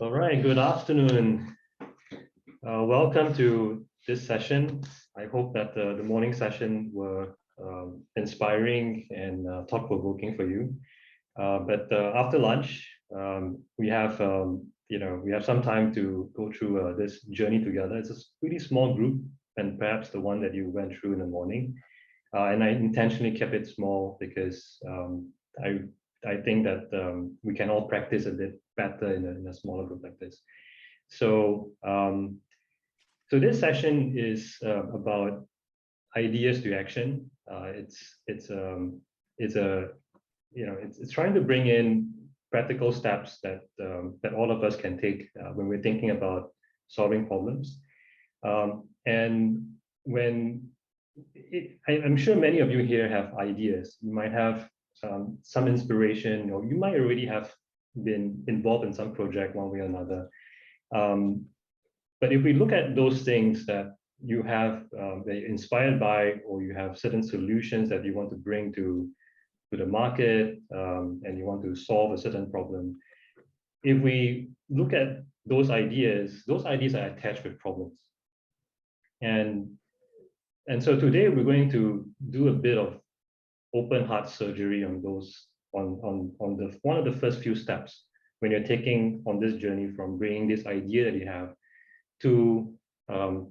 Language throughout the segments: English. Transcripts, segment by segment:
All right, good afternoon. Welcome to this session. I hope that the morning session were inspiring and thought-provoking for you. But after lunch, we have we have some time to go through this journey together. It's a pretty small group, and perhaps the one that you went through in the morning. And I intentionally kept it small because I think that we can all practice a bit better in a smaller group like this. So so this session is about ideas to action. It's a it's trying to bring in practical steps that that all of us can take when we're thinking about solving problems. And when I'm sure many of you here have ideas. You might have some inspiration, or you might already have been involved in some project one way or another. But if we look at those things that you have that you're inspired by, or you have certain solutions that you want to bring to the market, and you want to solve a certain problem, if we look at those ideas are attached with problems. And so today we're going to do a bit of open heart surgery on those on the one of the first few steps when you're taking on this journey from bringing this idea that you have to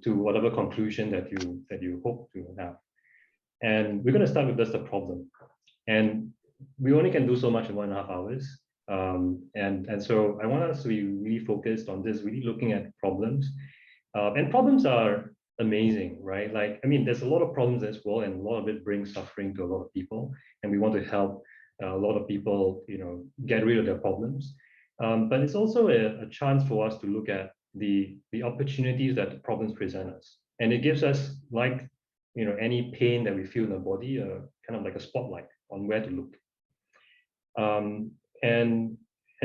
whatever conclusion that you hope to have. And we're going to start with just the problem. And we only can do so much in 1.5 hours. And so I want us to be really focused on this, really looking at problems. And problems are amazing, right? Like, I mean, there's a lot of problems in this world, and a lot of it brings suffering to a lot of people. And we want to help a lot of people, get rid of their problems. But it's also a chance for us to look at the opportunities that the problems present us. And it gives us, like, any pain that we feel in the body, kind of like a spotlight on where to look. And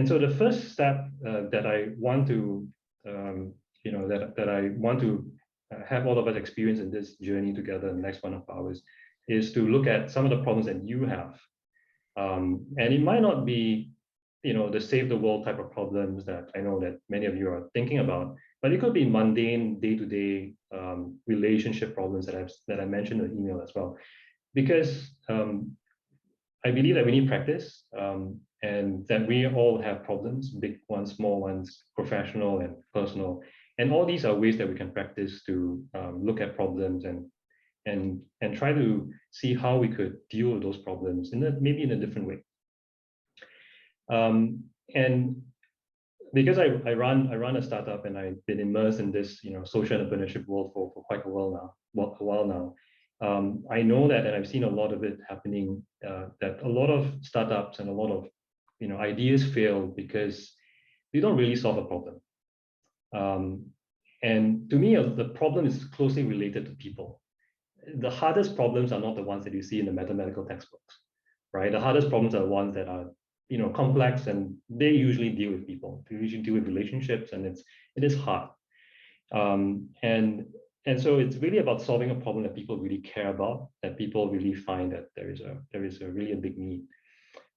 so the first step that I want to, that I want to have all of us experience in this journey together in the next 1.5 hours is to look at some of the problems that you have. And it might not be, the save the world type of problems that I know that many of you are thinking about, but it could be mundane day-to-day relationship problems that I mentioned in the email as well. Because I believe that we need practice, and that we all have problems, big ones, small ones, professional and personal. And all these are ways that we can practice to look at problems and try to see how we could deal with those problems maybe in a different way. And because I run a startup, and I've been immersed in this social entrepreneurship world for quite a while now. I know that, and I've seen a lot of it happening, that a lot of startups and a lot of ideas fail because they don't really solve a problem. And to me, the problem is closely related to people. The hardest problems are not the ones that you see in the mathematical textbooks, right? The hardest problems are the ones that are complex, and they usually deal with people. They usually deal with relationships, and it is hard. And so it's really about solving a problem that people really care about, that people really find that there is a really a big need.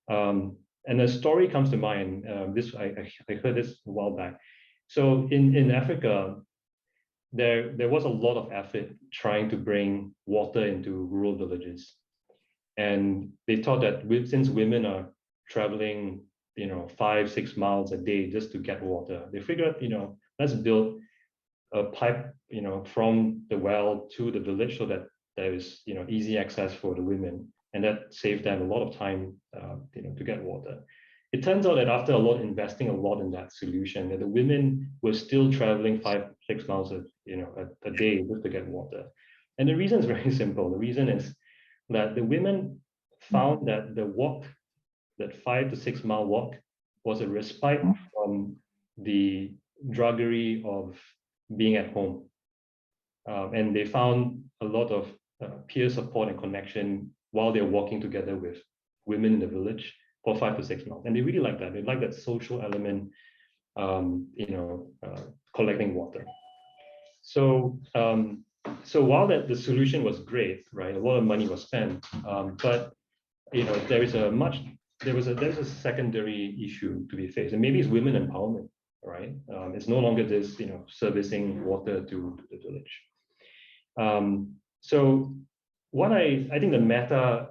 And a story comes to mind. I heard this a while back. So in Africa, there was a lot of effort trying to bring water into rural villages, and they thought that since women are traveling 5-6 miles a day just to get water, they figured let's build a pipe from the well to the village so that there is easy access for the women, and that saved them a lot of time to get water. It turns out that after investing a lot in that solution, that the women were still traveling 5-6 miles a day just to get water. And the reason is very simple. The reason is that the women found that the walk, that 5 to 6 mile walk, was a respite from the drudgery of being at home. And they found a lot of peer support and connection while they're walking together with women in the village for 5 to 6 miles. And they really like that. They like that social element, collecting water. So while the solution was great, right, a lot of money was spent, but there was a secondary issue to be faced, and maybe it's women empowerment, all right? It's no longer this, servicing water to the village. So what I think the meta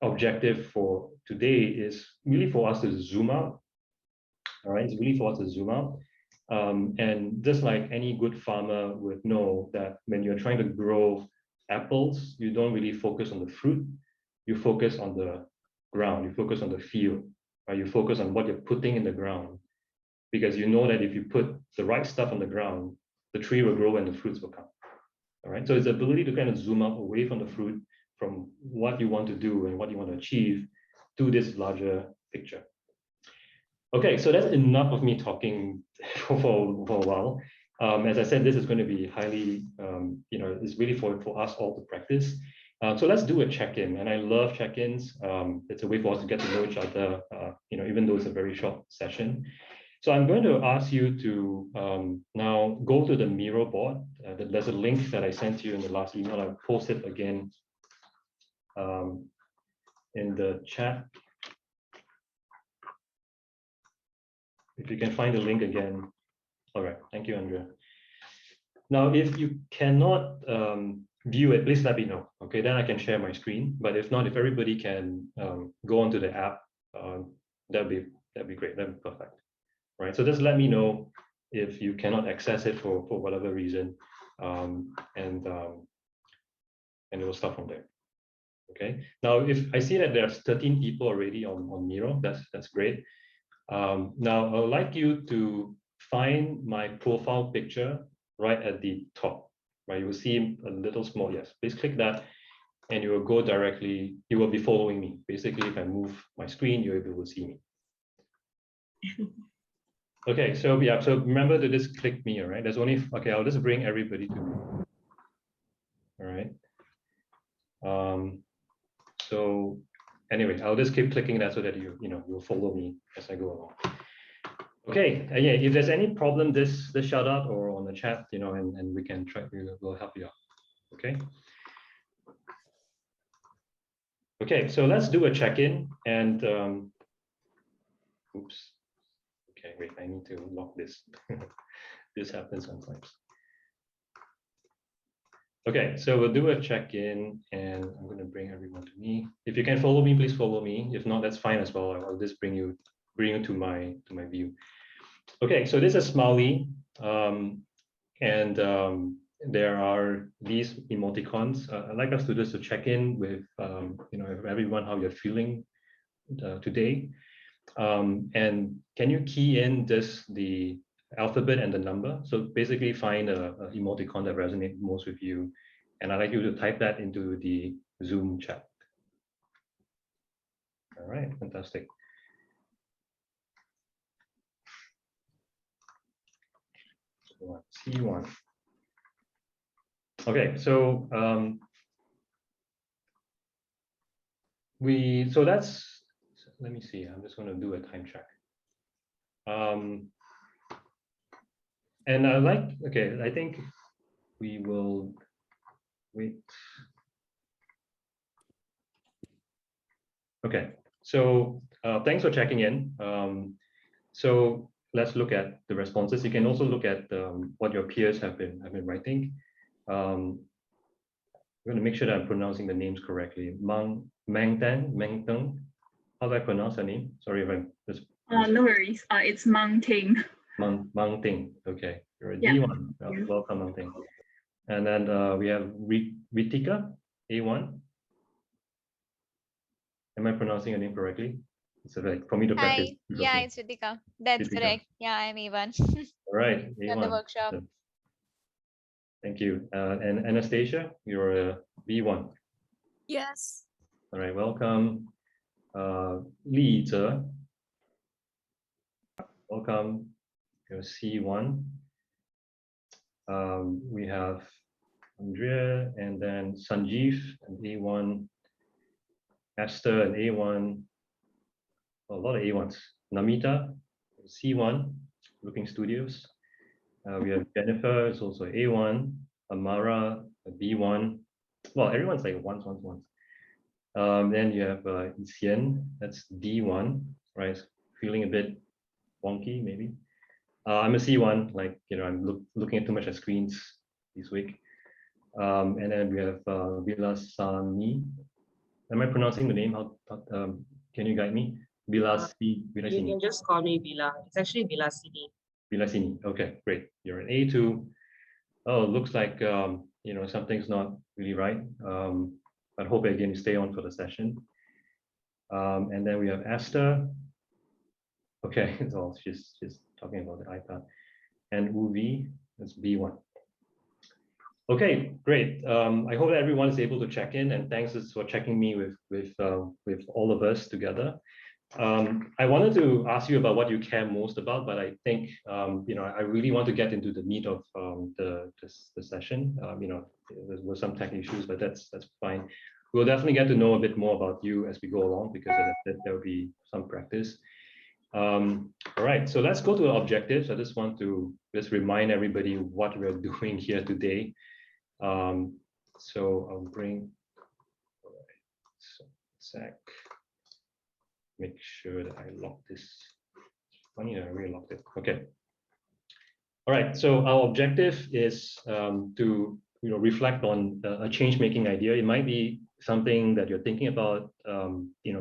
objective for today is really for us to zoom out, all right? It's really for us to zoom out. And just like any good farmer would know that when you're trying to grow apples, you don't really focus on the fruit, you focus on the ground, you focus on the field, right? You focus on what you're putting in the ground, because you know that if you put the right stuff on the ground, the tree will grow and the fruits will come. All right. So it's the ability to kind of zoom out away from the fruit, from what you want to do and what you want to achieve, to this larger picture. Okay, so that's enough of me talking for a while. As I said, this is going to be highly, it's really for us all to practice. So let's do a check-in, and I love check-ins. It's a way for us to get to know each other, even though it's a very short session. So I'm going to ask you to now go to the Miro board. There's a link that I sent to you in the last email. I'll post it again in the chat. If you can find the link again. All right, thank you, Andrea. Now, if you cannot view it, please let me know. Okay, then I can share my screen. But if not, if everybody can go onto the app, that'd be great. That'd be perfect. Right. So just let me know if you cannot access it for whatever reason, and it will start from there. Okay. Now, if I see that there's 13 people already on Miro, that's great. Now, I would like you to find my profile picture right at the top. Right. You will see a little small, yes. Please click that, and you will go directly. You will be following me. Basically, if I move my screen, you'll be able to see me. Okay, so yeah, so remember to just click me, all right? There's only, okay, I'll just bring everybody to me. All right. So anyway, I'll just keep clicking that so that you'll follow me as I go along. Okay, yeah, if there's any problem, this shout out or on the chat, and we can try, we'll help you out. Okay. Okay, so let's do a check-in and oops. Okay, wait, I need to lock this. This happens sometimes. Okay, so we'll do a check-in, and I'm going to bring everyone to me. If you can follow me, please follow me. If not, that's fine as well. I'll just bring you to my view. Okay, so this is Smiley, and there are these emoticons. I'd like us to just to check in with everyone how you're feeling today. And can you key in just the alphabet and the number? So basically find a emoticon that resonates most with you. And I'd like you to type that into the Zoom chat. All right, fantastic. C1. Okay, so let me see, I'm just going to do a time check. And I think we will wait. Okay, so thanks for checking in. So let's look at the responses. You can also look at what your peers have been writing. I'm going to make sure that I'm pronouncing the names correctly. Meng Teng. How do I pronounce her name? Sorry if I'm just. No worries. It's Mang Ting. Mang Ting. Okay, you're a D1. Welcome, Mang Ting. And then we have Ritika, A1. Am I pronouncing your name correctly? It's like for me to practice. Hi, yeah, it's Ritika. That's Ritika. correct. Yeah, I'm A1. All right, A1. On the workshop. Thank you. And Anastasia, you're a B1. Yes. All right, welcome. Li Zhe. Welcome. You're C1. We have Andrea and then Sanjeev, an A1. Esther, an A1. A lot of A1s. Namita, C1, Looking Studios. We have Jennifer, is also A1. Amara, a B1. Well, everyone's like ones. Then you have Xian, that's D1, right? Feeling a bit wonky, maybe. I'm a C1, like, I'm looking at too much at screens this week. And then we have Vilasani. Am I pronouncing the name? Can you guide me? You Vilasini. can just call me Vila. It's actually Vilasini. Vilasini. Okay, great. You're an A2. Oh, looks like something's not really right. But hope again you stay on for the session. And then we have Esther. Okay, so she's talking about the iPad. And Uvi, that's B1. Okay, great. I hope that everyone is able to check in, and thanks for checking me with all of us together. I wanted to ask you about what you care most about, but I think I really want to get into the meat of the session. There were some tech issues, but that's fine. We'll definitely get to know a bit more about you as we go along, because there will be some practice. All right, so let's go to the objectives. I just want to remind everybody what we're doing here today. So I'll bring, all right, so sec. Make sure that I lock this. Funny that I really locked it. Okay. All right. So our objective is to reflect on a change-making idea. It might be something that you're thinking about.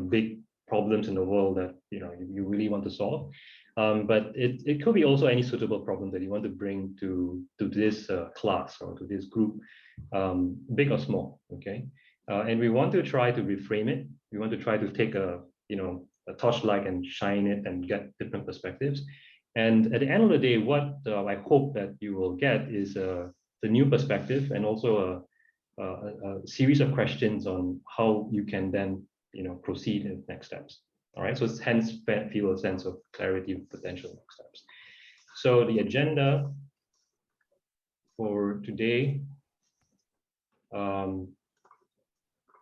Big problems in the world that you really want to solve. But it could be also any suitable problem that you want to bring to this class or to this group, big or small. Okay. And we want to try to reframe it. We want to try to take a torchlight and shine it and get different perspectives. And at the end of the day, what I hope that you will get is the new perspective, and also a series of questions on how you can then proceed in next steps. All right, so hence feel a sense of clarity with potential next steps. So the agenda for today.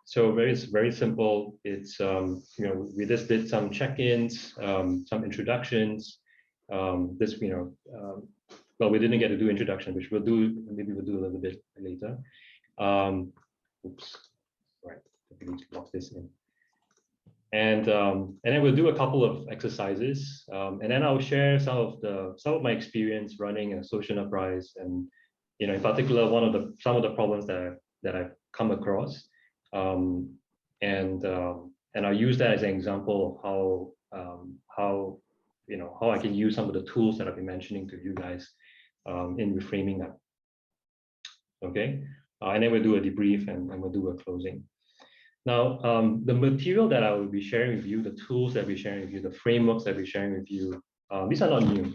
So very simple. It's we just did some check-ins, some introductions. Well, we didn't get to do introduction, which maybe we'll do a little bit later. Oops, right. I need to lock this in. And then we'll do a couple of exercises, and then I'll share some of my experience running a social enterprise, and in particular some of the problems that I've come across. And I'll use that as an example of how I can use some of the tools that I've been mentioning to you guys in reframing that. Okay, and then we'll do a debrief and we'll do a closing. Now, the material that I will be sharing with you, the tools that we're sharing with you, the frameworks that we're sharing with you, these are not new.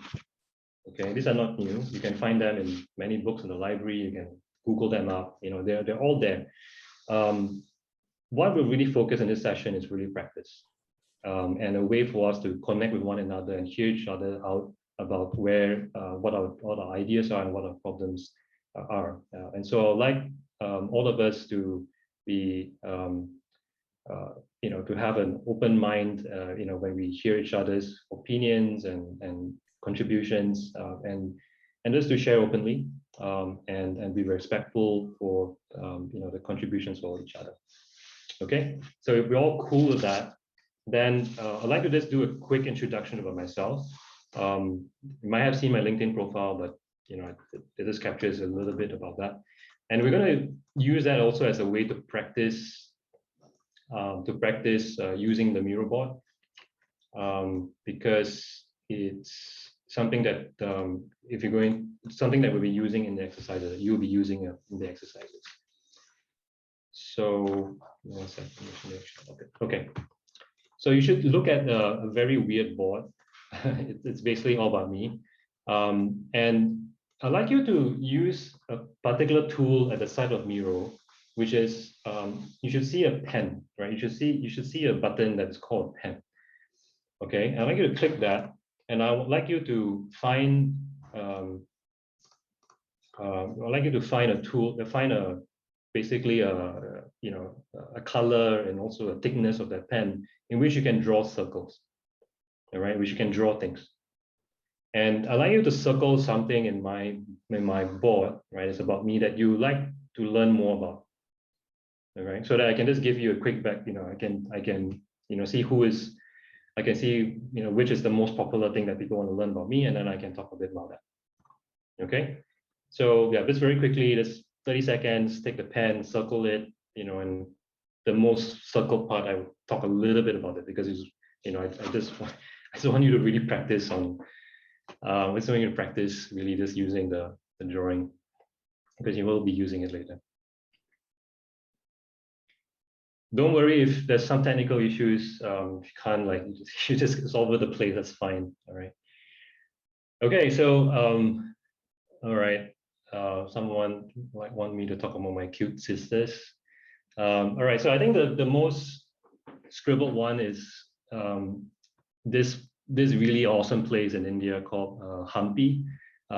Okay, these are not new. You can find them in many books in the library. You can Google them up. They're all there. What we'll really focus in this session is really practice, and a way for us to connect with one another and hear each other out about what our ideas are and what our problems are. And so I'd like all of us to be, to have an open mind, when we hear each other's opinions and contributions, and just to share openly, and be respectful for the contributions for each other. Okay, so if we're all cool with that, then I'd like to just do a quick introduction about myself. You might have seen my LinkedIn profile, but it just captures a little bit about that. And we're going to use that also as a way to practice using the Miro board, because it's something that something that we'll be using in the exercises, that you'll be using in the exercises. So, one second. Okay. So you should look at a very weird board. It's basically all about me. And I'd like you to use a particular tool at the side of Miro, which is you should see a pen, right? You should see a button that's called pen. Okay, I'd like you to click that, and I would like you to find a tool, basically a color and also a thickness of that pen in which you can draw circles, all right, which you can draw things. And I'd like you to circle something in my board, right? It's about me that you like to learn more about, all right? So that I can just give you a quick back, I can see who is I can see, which is the most popular thing that people want to learn about me, and then I can talk a bit about that. Okay, so yeah, just very quickly, just 30 seconds, take the pen, circle it, and the most circled part, I would talk a little bit about it because it's, I just want you to really practice on, I just want you to practice really just using the drawing, because you will be using it later. Don't worry if there's some technical issues. If you can't, like, you just it's all over the place, that's fine. All right. Okay, so all right. Someone might want me to talk about my cute sisters. All right, so I think the most scribbled one is this really awesome place in India called Hampi.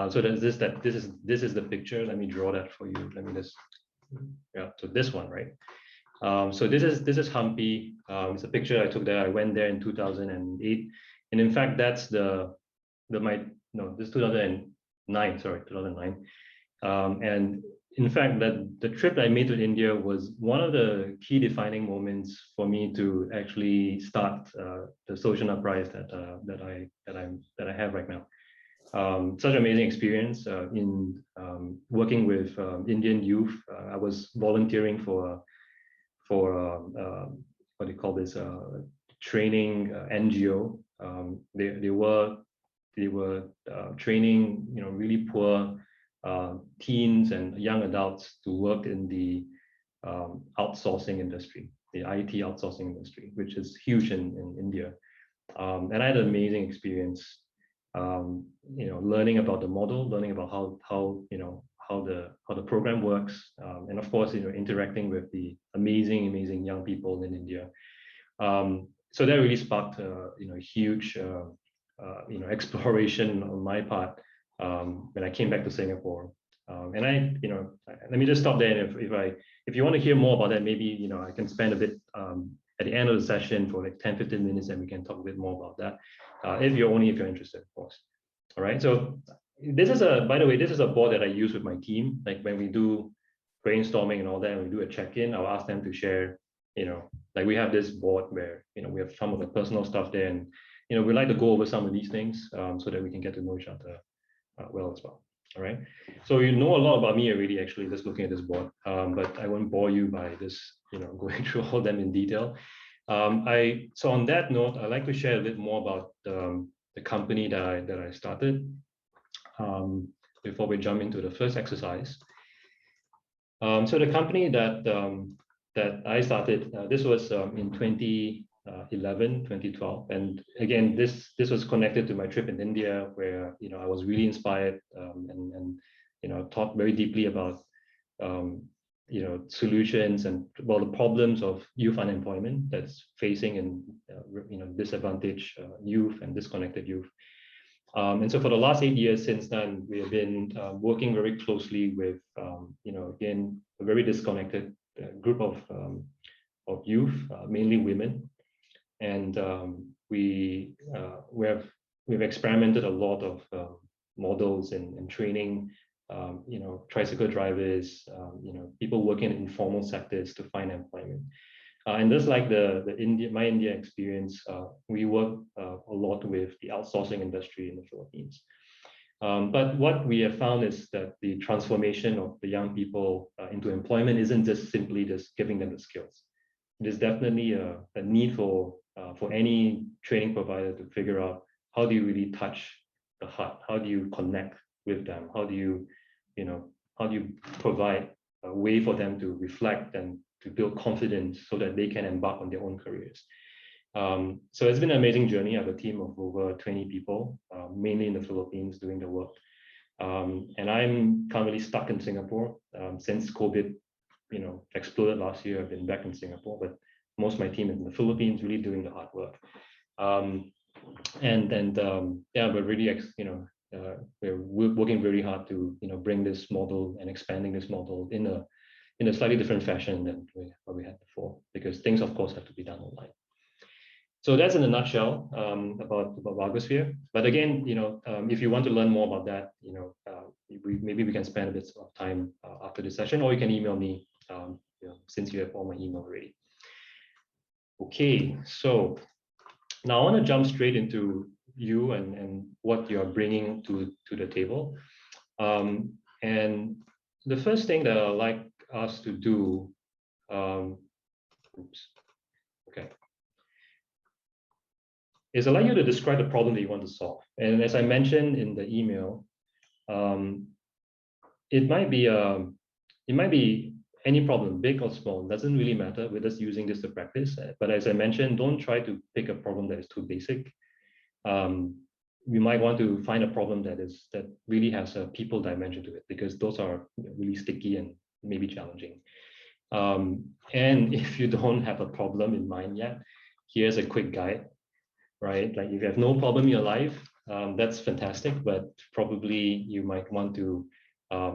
So there's this is the picture. Let me draw that for you. Let me just, yeah. So this one, right? So this is Hampi. It's a picture I took there. I went there in 2008, and in fact, that's this 2009. Sorry, 2009. And in fact, the trip I made to India was one of the key defining moments for me to actually start the social enterprise that I have right now. Such an amazing experience in working with Indian youth. I was volunteering for what do you call this, training NGO. They were training really poor teens and young adults to work in the outsourcing industry, the IT outsourcing industry, which is huge in India. And I had an amazing experience, learning about the model, learning about how the program works, and of course, interacting with the amazing young people in India. So that really sparked, huge, exploration on my part when I came back to Singapore. And let me just stop there. And if you want to hear more about that, maybe I can spend a bit at the end of the session for like 10-15 minutes, and we can talk a bit more about that. If you're interested, of course. All right. So this is by the way, this is a board that I use with my team. Like when we do brainstorming and all that, and we do a check-in, I'll ask them to share. Like we have this board where we have some of the personal stuff there, and we like to go over some of these things so that we can get to know each other well as well. All right. So you know a lot about me already, actually, just looking at this board. But I won't bore you by this, going through all them in detail. So on that note, I'd like to share a bit more about the company that I started before we jump into the first exercise. So the company that I started, this was in 2011, 2012, and again, this was connected to my trip in India, where I was really inspired and thought very deeply about solutions and the problems of youth unemployment that's facing in disadvantaged youth and disconnected youth. And so for the last 8 years since then, we have been working very closely with again, a very disconnected group of youth, mainly women, and we've experimented a lot of models and training, tricycle drivers, people working in informal sectors to find employment. And just like my India experience, we work a lot with the outsourcing industry in the Philippines. But what we have found is that the transformation of the young people into employment isn't just simply just giving them the skills. There's definitely a need for any training provider to figure out how do you really touch the heart, how do you connect with them, how do you provide a way for them to reflect and to build confidence so that they can embark on their own careers. So it's been an amazing journey. I have a team of over 20 people, mainly in the Philippines, doing the work. And I'm currently stuck in Singapore since COVID, exploded last year. I've been back in Singapore, but most of my team is in the Philippines, really doing the hard work. We're really, we're working very hard to, bring this model and expanding this model in a slightly different fashion than what we had before, because things, of course, have to be done online. So that's in a nutshell about Bagosphere. But again, if you want to learn more about that, maybe we can spend a bit of time after this session, or you can email me since you have all my email already. Okay, so Now I want to jump straight into you and what you're bringing to the table. And the first thing that I'd like us to do, oops, okay, is I'd like you to describe the problem that you want to solve. And as I mentioned in the email, it might be any problem, big or small, doesn't really matter. We're just using this to practice. But as I mentioned, don't try to pick a problem that is too basic. We might want to find a problem that really has a people dimension to it, because those are really sticky and maybe challenging. And if you don't have a problem in mind yet, here's a quick guide, right? Like if you have no problem in your life, that's fantastic, but probably you might want to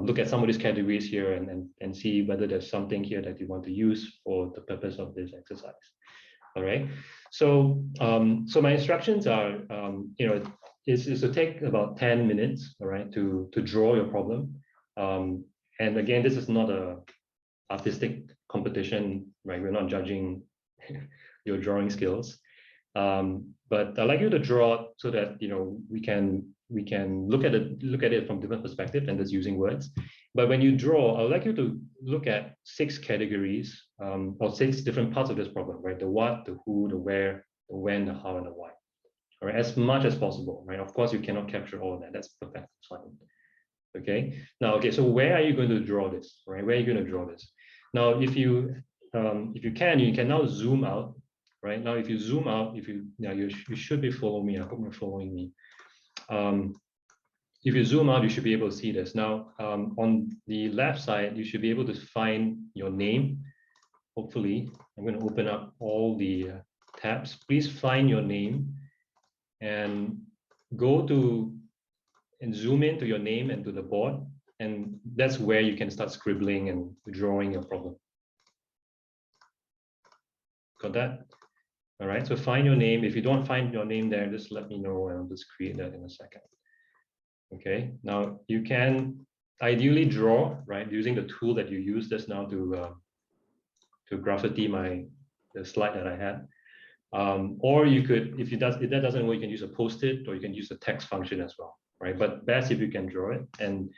look at some of these categories here and see whether there's something here that you want to use for the purpose of this exercise. All right. So so my instructions are, is to take about 10 minutes, all right, to draw your problem. And again, this is not a artistic competition, right? We're not judging your drawing skills. But I'd like you to draw so that we can look at it from different perspectives and just using words. But when you draw, I'd like you to look at 6 categories or 6 different parts of this problem, right? The what, the who, the where, the when, the how, and the why. All right, as much as possible, right? Of course, you cannot capture all of that. That's perfect. It's fine. Okay. Now, okay. So where are you going to draw this? Right? Where are you going to draw this? Now, if you can now zoom out. Right now, if you zoom out, you should be following me. I hope you're following me. If you zoom out, you should be able to see this. Now, on the left side, you should be able to find your name. Hopefully, I'm going to open up all the tabs. Please find your name and go to and zoom into your name and to the board. And that's where you can start scribbling and drawing your problem. Got that? All right, so find your name. If you don't find your name there, just let me know and I'll just create that in a second. Okay, now you can ideally draw, right, using the tool that you used just now to graffiti the slide that I had. Or you could, if that doesn't work, you can use a post-it or you can use the text function as well, right? But best if you can draw it. And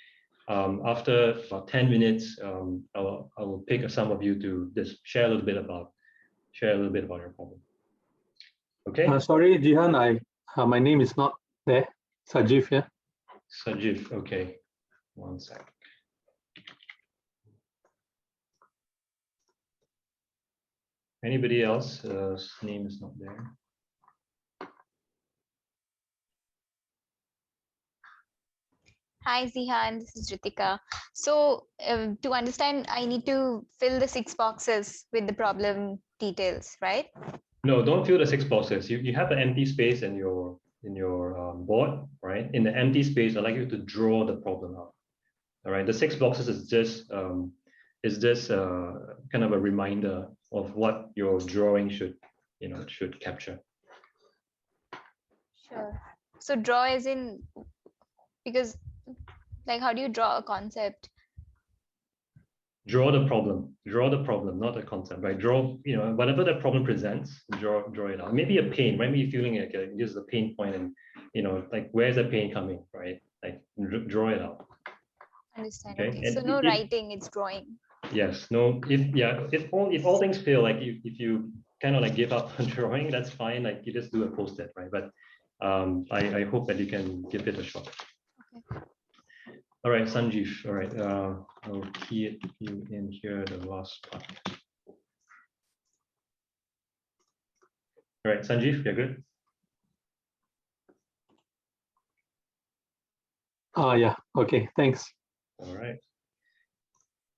after about 10 minutes, I will pick some of you to just share a little bit about your problem. Okay. Sorry, Zhihan, my name is not there. Sajiv here. Sajiv, okay. One sec. Anybody else? Name is not there. Hi, Zhihan. This is Ritika. So to understand, I need to fill the 6 boxes with the problem details, right? No, don't fill the 6 boxes. You have an empty space in your board, right? In the empty space, I'd like you to draw the problem out. All right. The 6 boxes is just kind of a reminder of what your drawing should capture. Sure. So draw as in, because like, how do you draw a concept? Draw the problem, not the concept, right? Draw, whatever the problem presents, draw it out. Maybe a pain, right? Maybe feeling like this is a pain point and, like, where's the pain coming, right? Like, draw it out. Understand. Okay. Okay. So no writing, it's drawing. Yes. No. If all things fail, like if you kind of like give up on drawing, that's fine. Like you just do a post-it, right? But I hope that you can give it a shot. Okay. All right, Sanjeev. All right, I'll key you in here, the last part. All right, Sanjeev, you're good? Yeah, okay, thanks. All right.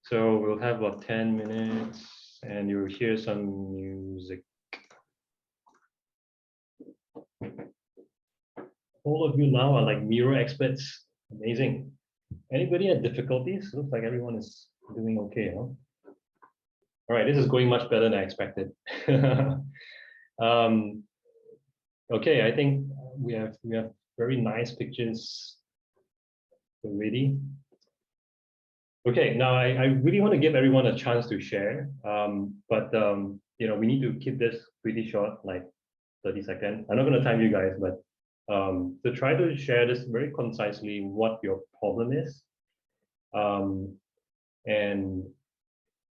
So we'll have about 10 minutes and you'll hear some music. All of you now are like Miro experts. Amazing. Anybody had difficulties? Looks like everyone is doing okay, huh? All right, this is going much better than I expected. Okay, I think we have very nice pictures already. Okay, now I really want to give everyone a chance to share, but we need to keep this pretty short, like 30 seconds. I'm not going to time you guys, but to try to share this very concisely what your problem is. And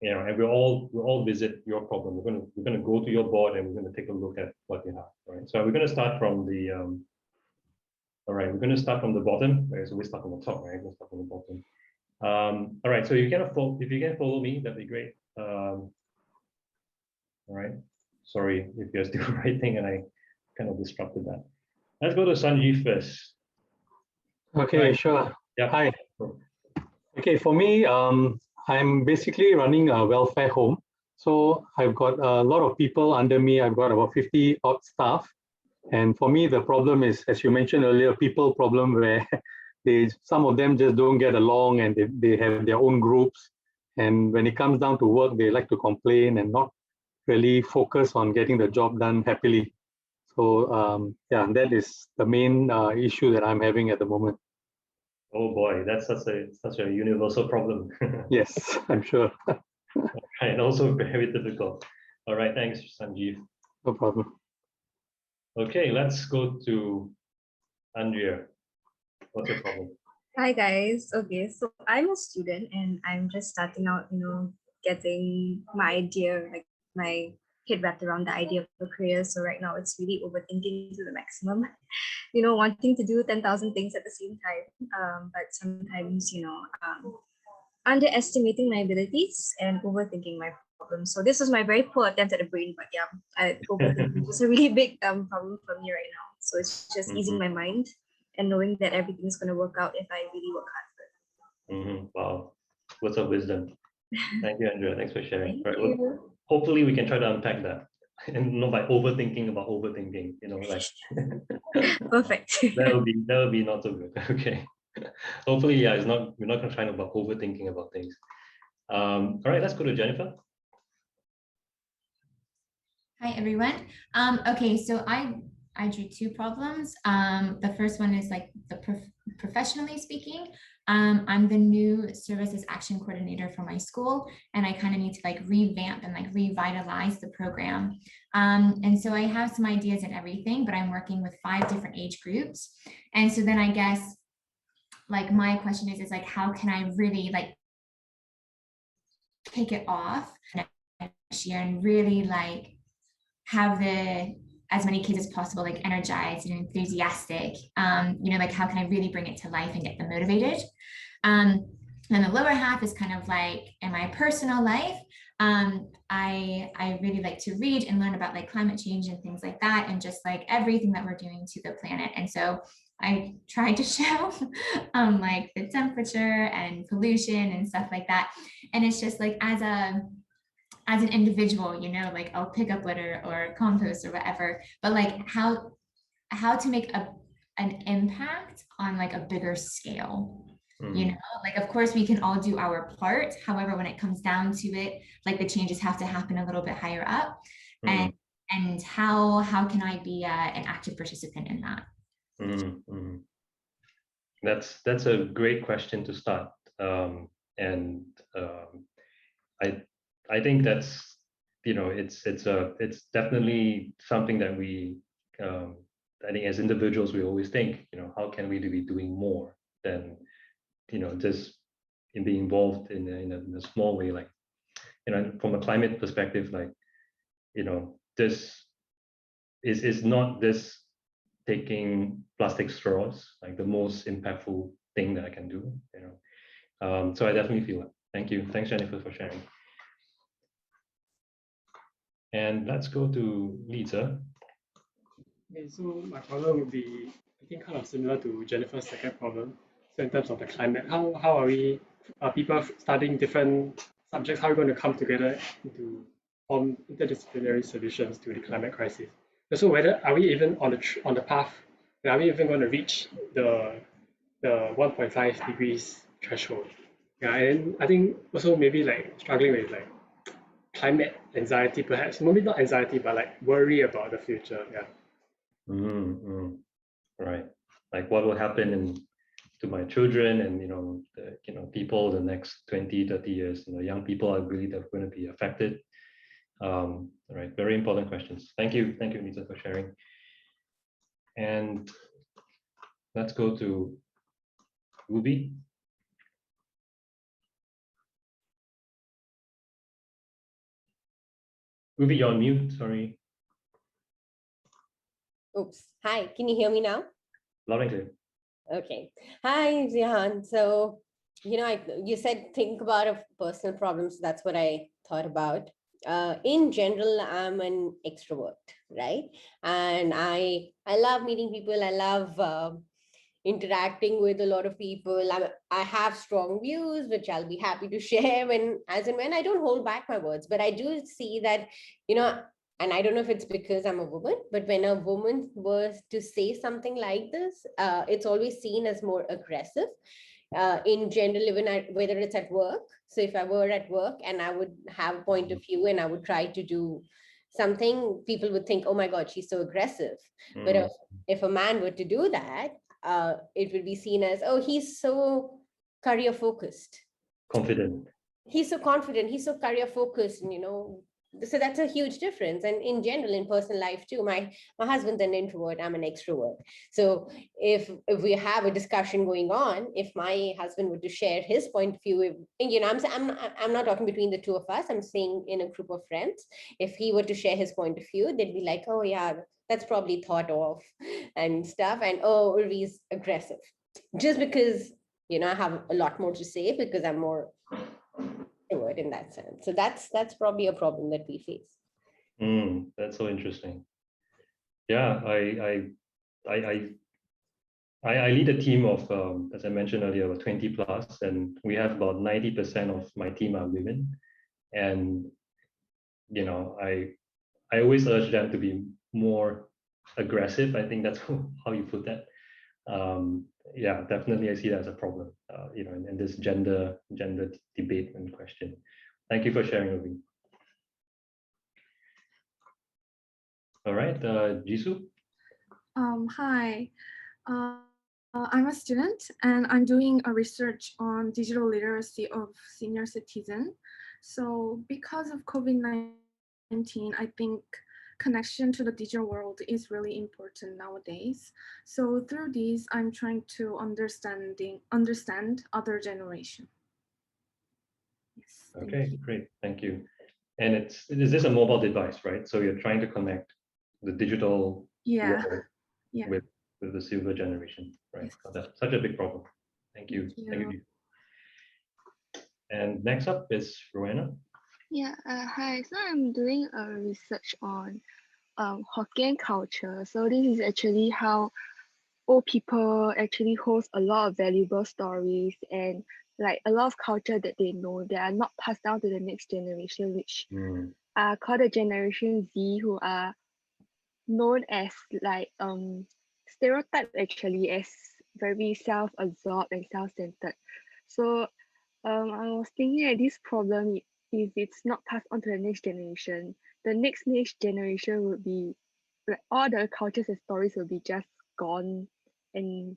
and we'll all visit your problem. We're gonna go to your board and we're gonna take a look at what you have. Right. So we're gonna start from the all right, we're gonna start from the bottom. Right, so we start from the top, right? We'll start from the bottom. All right, so if you can follow me, that'd be great. All right. Sorry if you're still writing and I kind of disrupted that. Let's go to Sanjeev first. Okay, Right. sure. Yeah. Hi. Okay, for me, I'm basically running a welfare home. So I've got a lot of people under me. I've got about 50 odd staff. And for me, the problem is, as you mentioned earlier, people problem where some of them just don't get along and they have their own groups. And when it comes down to work, they like to complain and not really focus on getting the job done happily. So yeah, that is the main issue that I'm having at the moment. Oh boy, that's such a universal problem. Yes, I'm sure. And also very difficult. All right, thanks, Sanjeev. No problem. Okay, let's go to Andrea. What's your problem? Hi guys. Okay, so I'm a student and I'm just starting out, getting my idea, like my head wrapped around the idea of a career. So right now it's really overthinking to the maximum, wanting to do 10,000 things at the same time. But sometimes, underestimating my abilities and overthinking my problems. So this was my very poor attempt at the brain, but yeah, overthinking is a really big problem for me right now. So it's just easing my mind and knowing that everything's going to work out if I really work hard for it. Wow, words of wisdom. Thank you, Andrea. Thanks for sharing. Thank Right, well, you. hopefully we can try to unpack that, and not by overthinking about overthinking. Like Perfect. that would be not so good. Okay. Hopefully, yeah, we're not gonna try about overthinking about things. All right, let's go to Jennifer. Hi, everyone. Okay, so I drew two problems. The first one is like professionally speaking. I'm the new services action coordinator for my school, and I kind of need to like revamp and like revitalize the program. And so I have some ideas and everything, but I'm working with 5 different age groups. And so then I guess like my question is like, how can I really like take it off next year and really like have as many kids as possible like energized and enthusiastic, like how can I really bring it to life and get them motivated. And the lower half is kind of like in my personal life, I really like to read and learn about like climate change and things like that, and just like everything that we're doing to the planet. And so I tried to show like the temperature and pollution and stuff like that. And it's just like as an individual, like I'll pick up litter or compost or whatever, but like how to make an impact on like a bigger scale, like of course we can all do our part. However, when it comes down to it, like the changes have to happen a little bit higher up. And how can I be an active participant in that? That's a great question to start. I think that's it's definitely something that we I think as individuals we always think, how can we be doing more than just in being involved in a small way, like from a climate perspective, like this is not this taking plastic straws like the most impactful thing that I can do, so I definitely feel it. Thanks Jennifer for sharing. And let's go to Lisa. Okay, so my problem would be, I think, kind of similar to Jennifer's second problem. So in terms of the climate, how are we, people studying different subjects, how are we going to come together to form interdisciplinary solutions to the climate crisis? So whether are we even on the path, are we even going to reach the 1.5 degrees threshold? Yeah, and I think also maybe like struggling with like climate anxiety, perhaps, maybe not anxiety, but like worry about the future. Yeah. Right. Like what will happen to my children and people the next 20, 30 years. Young people are really going to be affected. All right, very important questions. Thank you, Nita, for sharing. And let's go to Ruby. Ruby, you're on mute, sorry. Oops. Hi, can you hear me now? Loud and clear. Okay. Hi, Zhihan. So, you said think about a personal problem. So that's what I thought about. In general, I'm an extrovert, right? And I love meeting people. I love interacting with a lot of people. I have strong views, which I'll be happy to share when, as and when. I don't hold back my words, but I do see that, and I don't know if it's because I'm a woman, but when a woman was to say something like this, it's always seen as more aggressive. In general, even whether it's at work. So if I were at work and I would have a point of view and I would try to do something, people would think, oh my God, she's so aggressive. But if a man were to do that, it would be seen as, oh, he's so career focused. Confident. He's so confident, he's so career focused, and so that's a huge difference. And in general, in personal life too, my husband's an introvert, I'm an extrovert. So if we have a discussion going on, if my husband were to share his point of view, I'm not talking between the two of us, I'm saying in a group of friends, if he were to share his point of view, they'd be like, oh yeah, that's probably thought of and stuff, and oh, Urvi's aggressive, just because I have a lot more to say because I'm more word in that sense. So that's probably a problem that we face. That's so interesting. Yeah, I lead a team of, as I mentioned earlier, about 20 plus, and we have about 90% of my team are women. And I always urge them to be more aggressive. I think that's how you put that. Yeah, definitely, I see that as a problem. In this gender debate and question. Thank you for sharing, Ruby. All right, Jisoo. Hi, I'm a student and I'm doing a research on digital literacy of senior citizens. So because of COVID-19, I think connection to the digital world is really important nowadays. So through these, I'm trying to understand other generation. Yes, Okay, great, thank you. And is this a mobile device, right? So you're trying to connect the digital world with the silver generation, right? Yes. Oh, that's such a big problem. Thank you. Thank you. And next up is Rowena. Yeah, hi. So I'm doing a research on Hokkien culture. So this is actually how old people actually host a lot of valuable stories and like a lot of culture that they know that are not passed down to the next generation, which are called the Generation Z, who are known as like stereotyped actually as very self-absorbed and self-centered. So I was thinking that this problem, if it's not passed on to the next generation generation would be like all the cultures and stories will be just gone and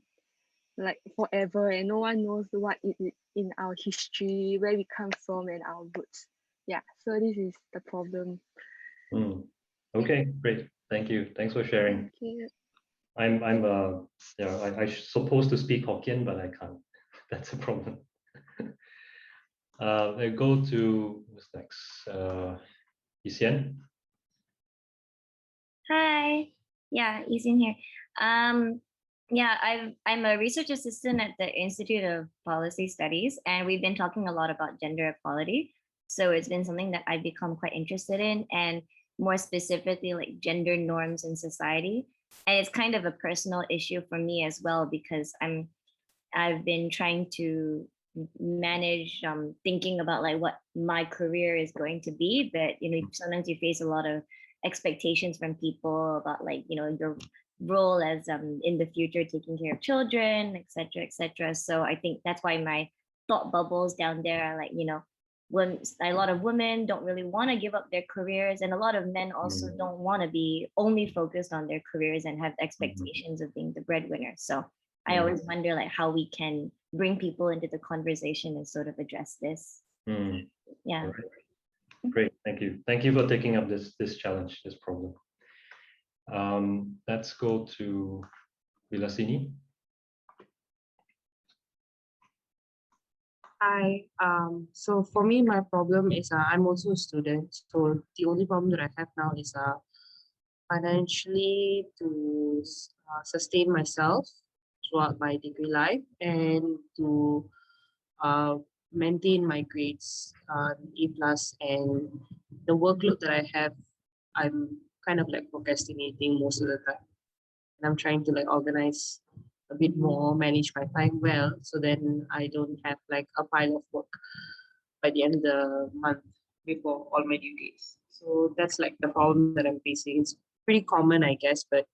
like forever, and no one knows what is in our history, where we come from, and our roots. Yeah, so this is the problem. Okay, great. Thank you. Thanks for sharing. Thank you. I'm supposed to speak Hokkien, but I can't. That's a problem. I go to who's next? Isian. Hi. Yeah, Isin here. Yeah, I'm a research assistant at the Institute of Policy Studies, and we've been talking a lot about gender equality. So it's been something that I've become quite interested in, and more specifically, like gender norms in society. And it's kind of a personal issue for me as well, because I've been trying to manage thinking about like what my career is going to be, but sometimes you face a lot of expectations from people about like your role as in the future taking care of children, etc. So I think that's why my thought bubbles down there are like when a lot of women don't really want to give up their careers, and a lot of men also don't want to be only focused on their careers and have expectations of being the breadwinner. So I always wonder like how we can bring people into the conversation and sort of address this. Yeah. Great, thank you. Thank you for taking up this challenge, this problem. Let's go to Vilasini. Hi. So for me, my problem is I'm also a student. So the only problem that I have now is financially to sustain myself throughout my degree life and to maintain my grades, A plus, and the workload that I have, I'm kind of like procrastinating most of the time. And I'm trying to like organize a bit more, manage my time well, so then I don't have like a pile of work by the end of the month before all my due dates. So that's like the problem that I'm facing. It's pretty common, I guess, but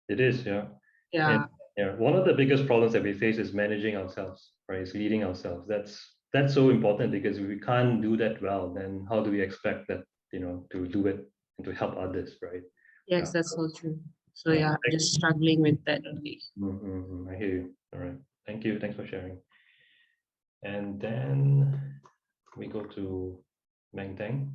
It is, yeah. yeah. And, yeah, one of the biggest problems that we face is managing ourselves, right? Is leading ourselves. That's so important, because if we can't do that well, then how do we expect that, to do it and to help others, right? Yes, Yeah. that's so true. So yeah, I'm just struggling with that only. I hear you. All right. Thank you. Thanks for sharing. And then we go to Meng Teng.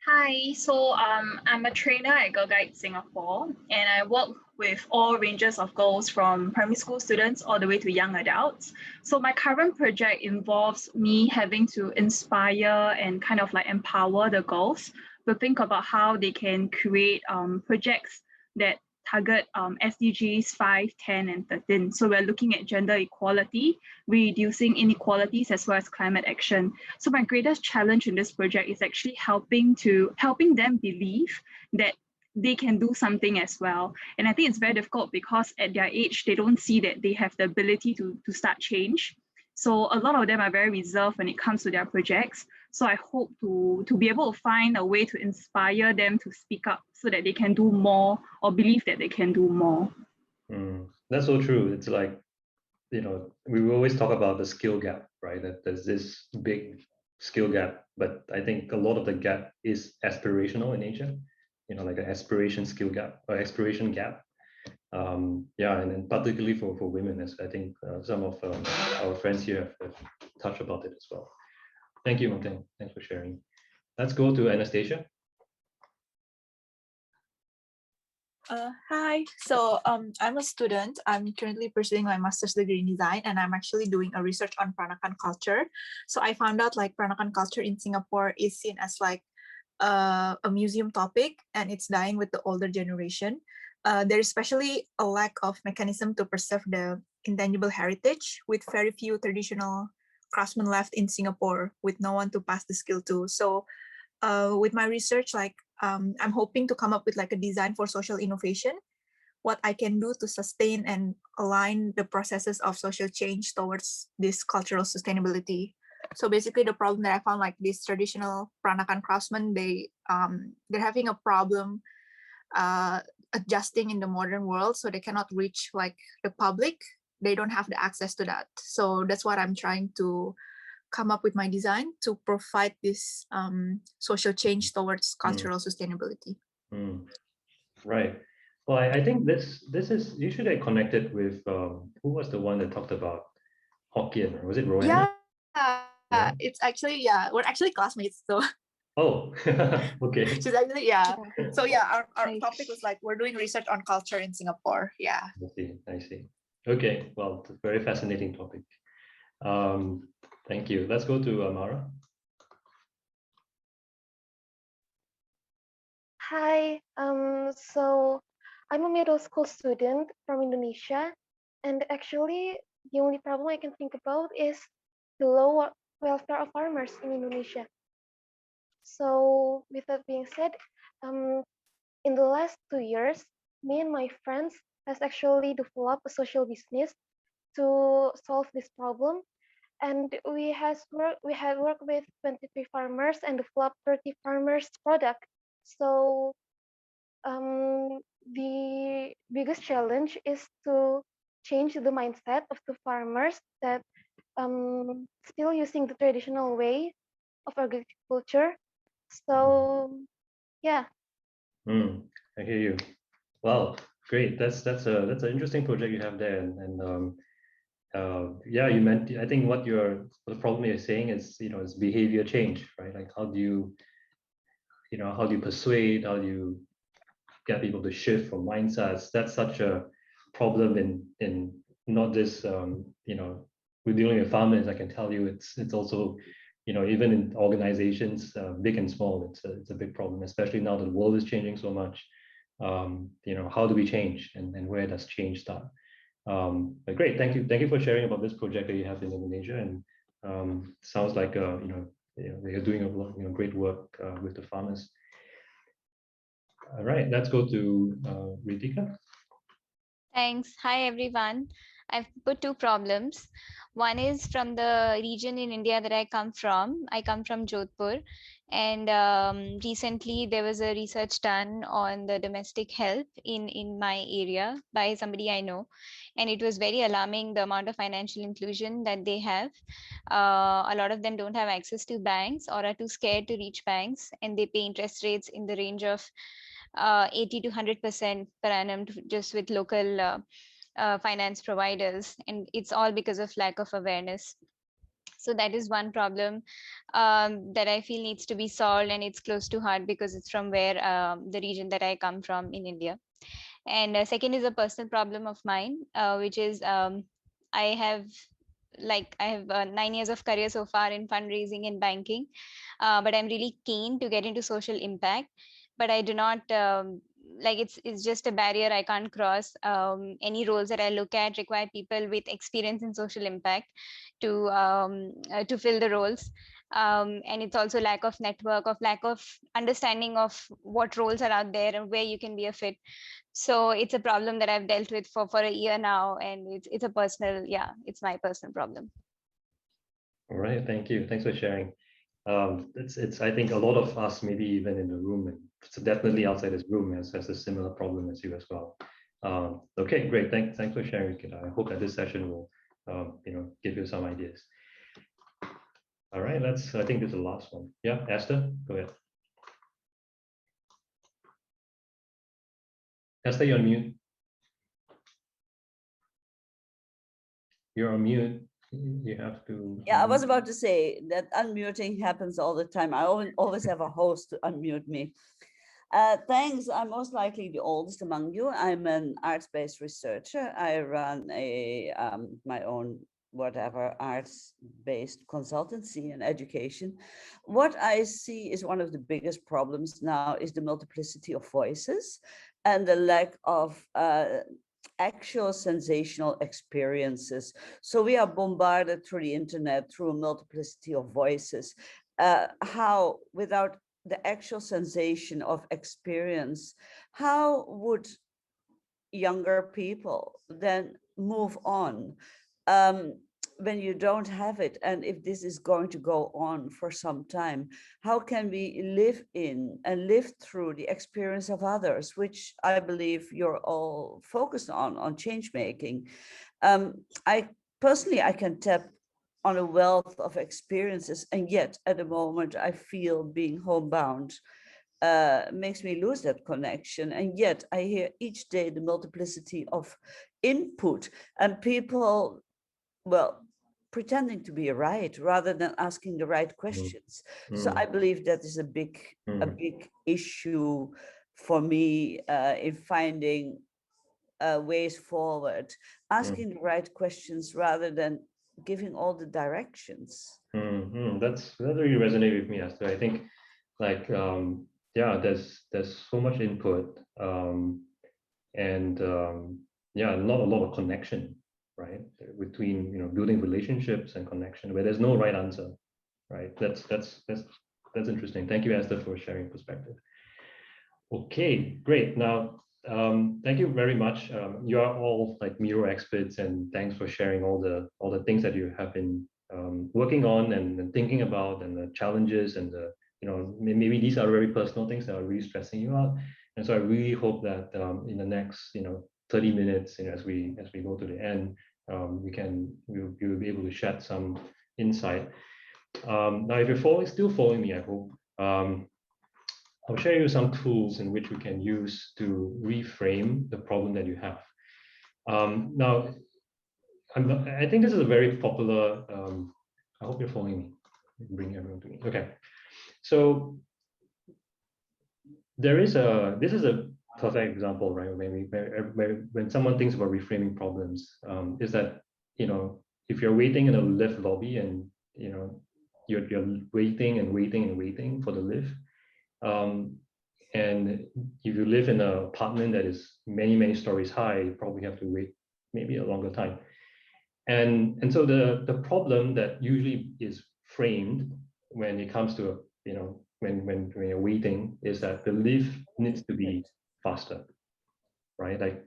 Hi, so I'm a trainer at Girl Guide Singapore, and I work with all ranges of girls from primary school students all the way to young adults. So my current project involves me having to inspire and kind of like empower the girls to think about how they can create projects that target SDGs 5, 10, and 13. So we're looking at gender equality, reducing inequalities, as well as climate action. So my greatest challenge in this project is actually helping them believe that they can do something as well. And I think it's very difficult because at their age, they don't see that they have the ability to start change. So a lot of them are very reserved when it comes to their projects. So I hope to be able to find a way to inspire them to speak up so that they can do more, or believe that they can do more. That's so true. It's like, we always talk about the skill gap, right? That there's this big skill gap, but I think a lot of the gap is aspirational in nature, like an aspiration skill gap or aspiration gap. Yeah, and then particularly for women, as I think some of our friends here have touched about it as well. Thank you, Martin. Thanks for sharing. Let's go to Anastasia. Hi, so I'm a student. I'm currently pursuing my master's degree in design, and I'm actually doing a research on Peranakan culture. So I found out like Peranakan culture in Singapore is seen as like a museum topic, and it's dying with the older generation. There is especially a lack of mechanism to preserve the intangible heritage, with very few traditional craftsmen left in Singapore, with no one to pass the skill to. So with my research, like I'm hoping to come up with like a design for social innovation, what I can do to sustain and align the processes of social change towards this cultural sustainability. So basically the problem that I found, like these traditional Peranakan craftsmen, they're having a problem adjusting in the modern world, so they cannot reach like the public. They don't have the access to that. So that's what I'm trying to come up with my design to provide this social change towards cultural sustainability. Right. Well, I think this is usually connected with who was the one that talked about Hokkien? Was it Roanna? Yeah, it's actually, we're actually classmates. So oh, okay. she's actually, So yeah, our topic was like, we're doing research on culture in Singapore. Yeah. I see. Okay, well, it's a very fascinating topic. Thank you. Let's go to Amara. Hi, so I'm a middle school student from Indonesia, and actually the only problem I can think about is the low welfare of farmers in Indonesia. So with that being said, in the last 2 years, me and my friends has actually developed a social business to solve this problem. And we had worked with 23 farmers and developed 30 farmers product. So the biggest challenge is to change the mindset of the farmers that still using the traditional way of agriculture. So yeah. I hear you. Wow, great. That's an interesting project you have there, and yeah, you meant, I think the problem you're saying is, is behavior change, right? Like how do you persuade, how do you get people to shift from mindsets? That's such a problem in not just, we're dealing with farmers. I can tell you it's also, even in organizations, big and small, it's a big problem, especially now that the world is changing so much. How do we change, and where does change start? But great, thank you for sharing about this project that you have in Indonesia, and sounds like you're doing a lot, great work with the farmers. All right, let's go to Ritika. Thanks. Hi, everyone. I've put two problems. One is from the region in India that I come from. I come from Jodhpur. And recently there was a research done on the domestic help in my area by somebody I know. And it was very alarming, the amount of financial inclusion that they have. A lot of them don't have access to banks or are too scared to reach banks. And they pay interest rates in the range of 80 to 100% per annum just with local finance providers, and it's all because of lack of awareness. So that is one problem that I feel needs to be solved, and it's close to heart because it's from where the region that I come from in India. And second is a personal problem of mine, which is I have 9 years of career so far in fundraising and banking, but I'm really keen to get into social impact, but I do not it's just a barrier I can't cross. Any roles that I look at require people with experience in social impact to fill the roles. And it's also lack of network, of lack of understanding of what roles are out there and where you can be a fit. So it's a problem that I've dealt with for a year now, and it's a personal, it's my personal problem. All right, thank you. Thanks for sharing. It's I think a lot of us, maybe even in the room, and definitely outside this room, has a similar problem as you as well. Okay, great. Thanks for sharing, Rikita. I hope that this session will give you some ideas. All right, I think this is the last one. Yeah, Esther, go ahead. Esther, you're on mute. You're on mute. You have to. Yeah, I was about to say that unmuting happens all the time. I always have a host to unmute me. Thanks. I'm most likely the oldest among you. I'm an arts-based researcher. I run my own arts-based consultancy and education. What I see is one of the biggest problems now is the multiplicity of voices and the lack of actual sensational experiences. So we are bombarded through the internet, through a multiplicity of voices. How, without the actual sensation of experience, how would younger people then move on when you don't have it? And if this is going to go on for some time, how can we live in and live through the experience of others, which I believe you're all focused on change making. I can tap on a wealth of experiences, and yet at the moment I feel being homebound makes me lose that connection. And yet I hear each day the multiplicity of input and people, well, pretending to be right rather than asking the right questions. So I believe that is a big issue for me in finding ways forward, asking the right questions rather than giving all the directions. That really resonated with me, Esther. I think there's so much input and not a lot of connection, right, between building relationships and connection where there's no right answer, right? That's interesting. Thank you, Esther, for sharing perspective. Okay, great. Now thank you very much. You are all like Miro experts, and thanks for sharing all the things that you have been working on and thinking about, and the challenges, and the maybe these are very personal things that are really stressing you out. And so I really hope that in the next 30 minutes, as we go to the end, you'll be able to shed some insight. Now, if you're still following me, I hope I'll share you some tools in which we can use to reframe the problem that you have. Now, I think this is a very popular, I hope you're following me. Bring everyone to me. Okay. So this is a perfect example, right? When someone thinks about reframing problems, is that, if you're waiting in a lift lobby and, you're waiting and waiting and waiting for the lift, and if you live in an apartment that is many, many stories high, you probably have to wait maybe a longer time. And so the problem that usually is framed when it comes to, when you're waiting, is that the lift needs to be faster, right? Like,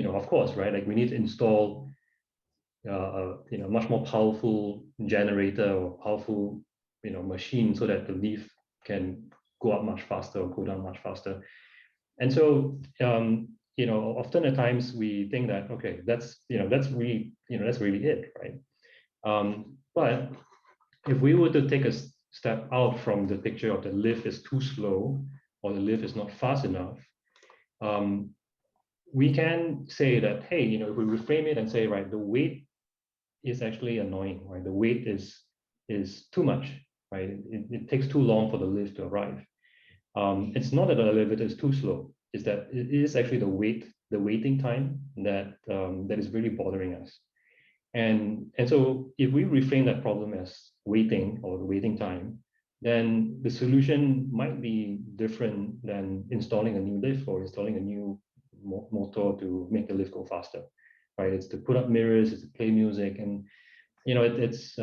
of course, right? Like, we need to install much more powerful generator or powerful, machine, so that the lift can go up much faster or go down much faster. And so, often at times we think that, okay, that's really it, right? But if we were to take a step out from the picture of the lift is too slow or the lift is not fast enough, we can say that, hey, if we reframe it and say, right, the wait is actually annoying, right? The wait is too much, right? It takes too long for the lift to arrive. It's not that the elevator is too slow. It's that it is actually the waiting time that that is really bothering us. And so if we reframe that problem as waiting or the waiting time, then the solution might be different than installing a new lift or installing a new motor to make the lift go faster, right? It's to put up mirrors, it's to play music, and it's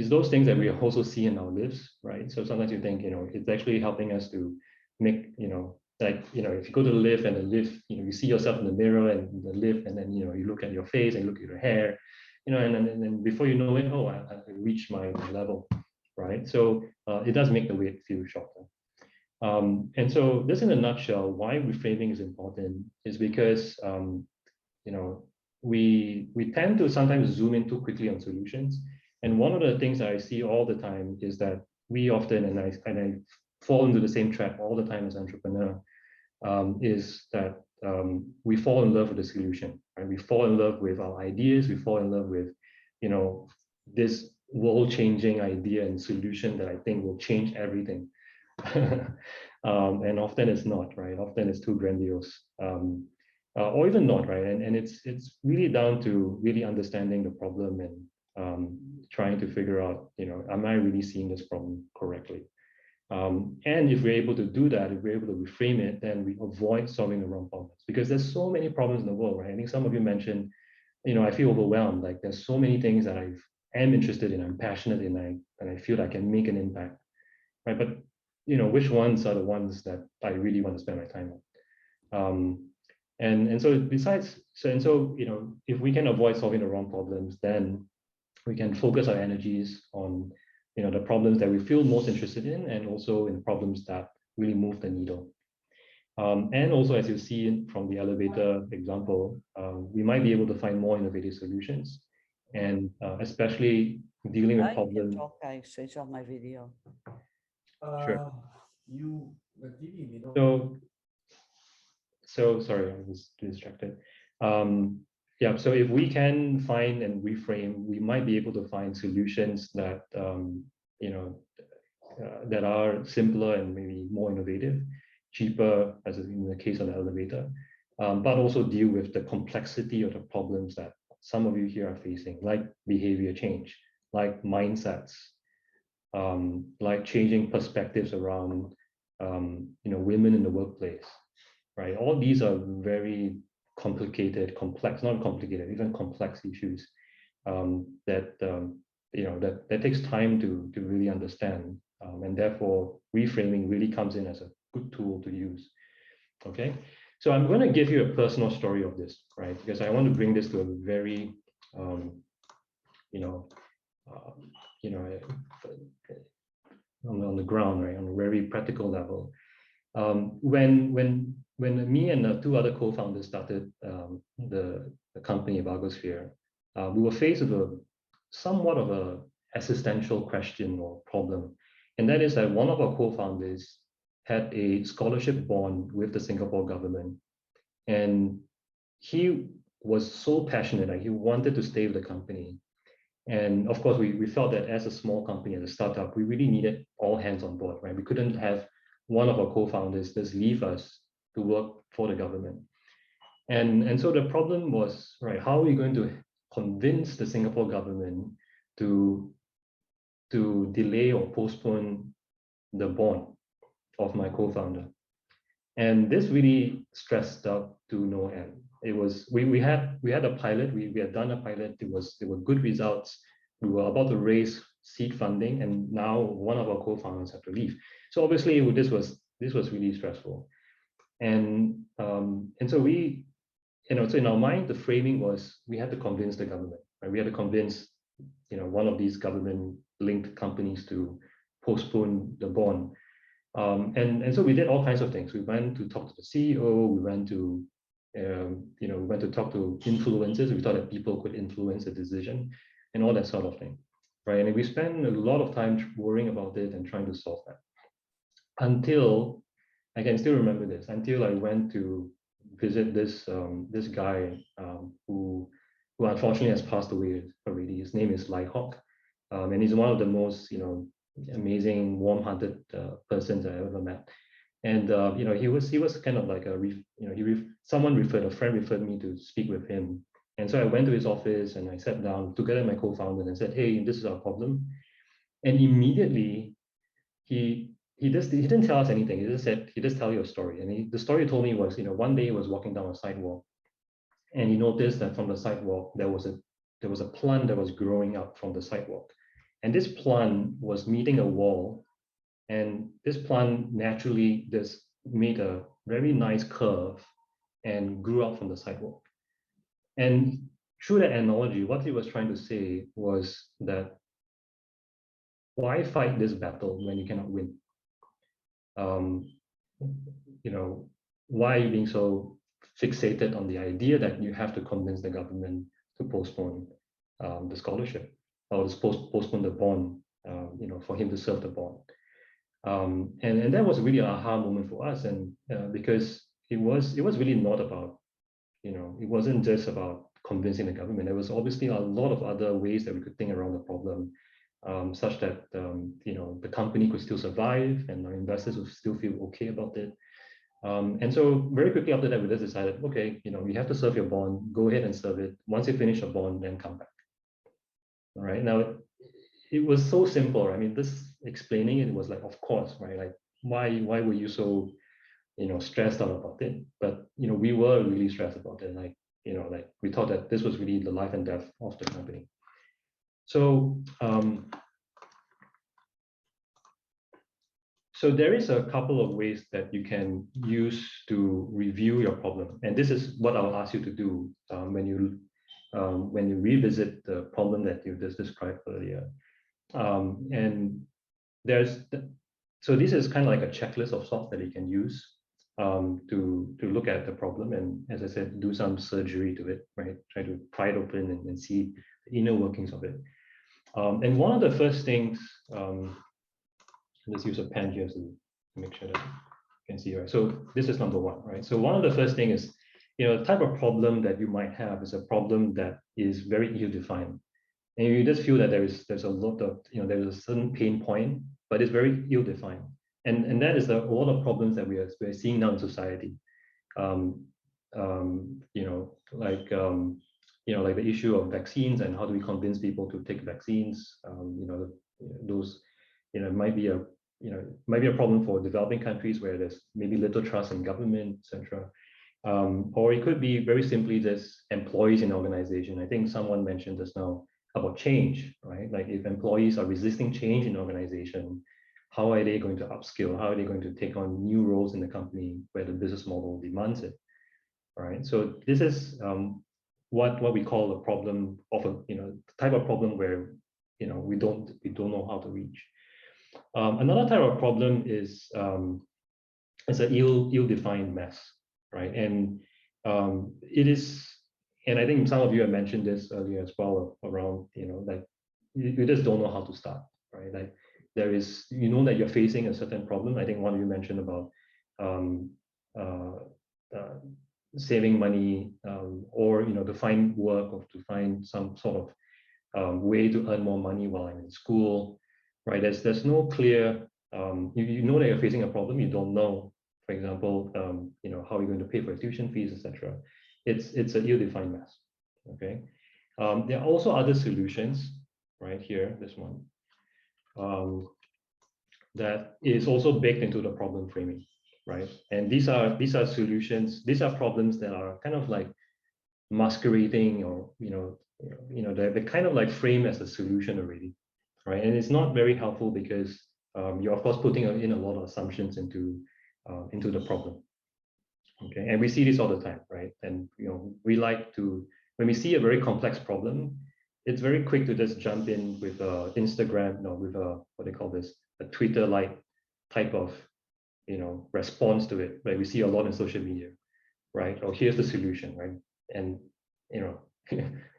those things that we also see in our lives, right? So sometimes you think, it's actually helping us to make, if you go to the lift and the lift, you see yourself in the mirror and the lift, and then, you look at your face and look at your hair, and then before you know it, oh, I reached my level, right? So it does make the wait feel shorter. And so this, in a nutshell, why reframing is important is because, we tend to sometimes zoom in too quickly on solutions. And one of the things that I see all the time is that we often, and I fall into the same trap all the time as entrepreneur, is that we fall in love with the solution, right? We fall in love with our ideas, we fall in love with, this world-changing idea and solution that I think will change everything. And often it's not, right? Often it's too grandiose. Or even not, right? And it's really down to really understanding the problem and trying to figure out, am I really seeing this problem correctly? And if we're able to do that, if we're able to reframe it, then we avoid solving the wrong problems, because there's so many problems in the world, right? I think some of you mentioned, I feel overwhelmed. Like, there's so many things that I am interested in, I'm passionate in, and I feel I can make an impact, right? But which ones are the ones that I really want to spend my time on? And so if we can avoid solving the wrong problems, then we can focus our energies on the problems that we feel most interested in, and also in problems that really move the needle. And also, as you see from the elevator example, we might be able to find more innovative solutions, and especially dealing with problems. I switch off my video. Sure. So sorry, I was distracted. Yeah, so if we can find and reframe, we might be able to find solutions that that are simpler and maybe more innovative, cheaper, as in the case of the elevator, but also deal with the complexity of the problems that some of you here are facing, like behavior change, like mindsets, like changing perspectives around women in the workplace, right? All these are very complicated, complex, not complicated, even complex issues that takes time to really understand, and therefore reframing really comes in as a good tool to use. Okay, so I'm going to give you a personal story of this, right? Because I want to bring this to a very on the ground, right, on a very practical level. When me and two other co-founders started the company Bagosphere, we were faced with somewhat of a existential question or problem, and that is that one of our co-founders had a scholarship bond with the Singapore government, and he was so passionate, like he wanted to stay with the company. And of course, we felt that as a small company, as a startup, we really needed all hands on board, right? We couldn't have one of our co-founders just leave us to work for the government. And so the problem was, right, how are we going to convince the Singapore government to delay or postpone the bond of my co-founder? And this really stressed out to no end. It was we had a pilot, we had done a pilot, there were good results. We were about to raise seed funding, and now one of our co-founders had to leave. So obviously this was really stressful. And so we, so in our mind, the framing was we had to convince the government, right? We had to convince, one of these government-linked companies to postpone the bond. And so we did all kinds of things. We went to talk to the CEO. We went to, we went to talk to influencers. We thought that people could influence the decision, and all that sort of thing, right? And we spent a lot of time worrying about it and trying to solve that. Until I can still remember this. Until I went to visit this this guy who unfortunately has passed away already. His name is Lai Hock, and he's one of the most amazing, warm-hearted persons I ever met. And he was kind of like a a friend referred me to speak with him. And so I went to his office and I sat down together with my co-founder and said, "Hey, this is our problem." And immediately he didn't tell us anything. He just said, "He just tell you a story." And the story he told me was, one day he was walking down a sidewalk, and he noticed that from the sidewalk there was a plant that was growing up from the sidewalk. And this plant was meeting a wall, and this plant naturally just made a very nice curve and grew up from the sidewalk. And through that analogy, what he was trying to say was that why fight this battle when you cannot win? Why are you being so fixated on the idea that you have to convince the government to postpone the scholarship, or to postpone the bond, for him to serve the bond? And that was really an aha moment for us, and because it was really not about, it wasn't just about convincing the government. There was obviously a lot of other ways that we could think around the problem, such that the company could still survive and our investors would still feel okay about it. And so very quickly after that, we just decided, okay, you have to serve your bond, go ahead and serve it. Once you finish your bond, then come back. All right. Now, it was so simple. I mean, this explaining it was like, of course, right? Like, why were you so, stressed out about it? But, we were really stressed about it. Like, we thought that this was really the life and death of the company. So, so there is a couple of ways that you can use to review your problem. And this is what I'll ask you to do when you revisit the problem that you just described earlier. And so this is kind of like a checklist of sorts that you can use to look at the problem. And as I said, do some surgery to it, right? Try to pry it open and see the inner workings of it. And one of the first things, let's use a pen here to make sure that you can see, right? So this is number one, right? So one of the first thing is, the type of problem that you might have is a problem that is very ill-defined. And you just feel that there's a lot of, there's a certain pain point, but it's very ill-defined. And that is a lot of problems that we're seeing now in society. Like the issue of vaccines and how do we convince people to take vaccines. Those, might be a problem for developing countries where there's maybe little trust in government, etc. Or it could be very simply just employees in an organization. I think someone mentioned just now about change, right? Like if employees are resisting change in an organization, how are they going to upskill? How are they going to take on new roles in the company where the business model demands it, right? So this is what we call a problem of type of problem where we don't know how to reach. Another type of problem is an ill-defined mess, right? And it is, and I think some of you have mentioned this earlier as well around, like you just don't know how to start, right? Like there is, that you're facing a certain problem. I think one of you mentioned about saving money, or to find work or to find some sort of way to earn more money while I'm in school, right? There's no clear, you know that you're facing a problem, you don't know, for example, how you're going to pay for tuition fees, etc. It's an ill-defined mess. Okay. There are also other solutions, right here, this one, that is also baked into the problem framing, right? And these are solutions, these are problems that are kind of like masquerading, or they're kind of like framed as a solution already, right? And it's not very helpful because you're of course putting in a lot of assumptions into the problem. Okay, and we see this all the time, right? And we like to, when we see a very complex problem, it's very quick to just jump in with Instagram, with what they call this, a Twitter-like type of response to it, right? We see a lot in social media, right? Or here's the solution, right? And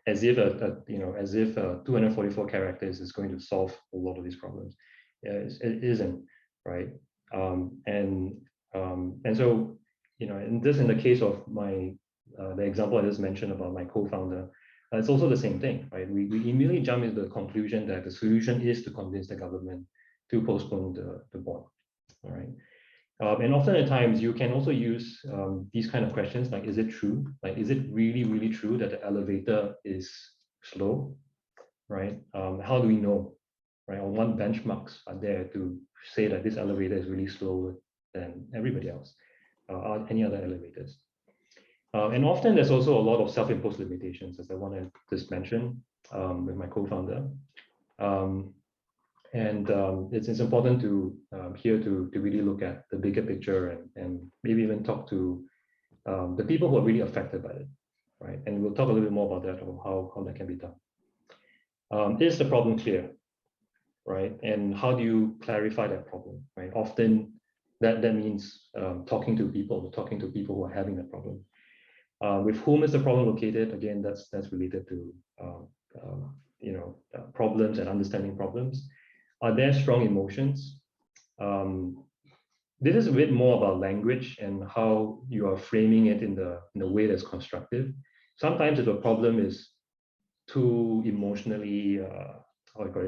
as if as if 244 characters is going to solve a lot of these problems. Yeah, it isn't, right? And so and this, in the case of my the example I just mentioned about my co-founder, it's also the same thing, right? We immediately jump into the conclusion that the solution is to convince the government to postpone the bond, all right? And often at times you can also use these kind of questions like, is it true? Like, is it really, really true that the elevator is slow, right? How do we know, right? Or what benchmarks are there to say that this elevator is really slower than everybody else, or any other elevators? And often there's also a lot of self-imposed limitations, as I want to just mention with my co-founder. And it's important to here to really look at the bigger picture and maybe even talk to the people who are really affected by it, right? And we'll talk a little bit more about that, or how that can be done. Is the problem clear, right? And how do you clarify that problem, right? Often that means talking to people who are having that problem. With whom is the problem located? Again, that's related to problems and understanding problems. Are there strong emotions? This is a bit more about language and how you are framing it in the way that's constructive. Sometimes if a problem is too emotionally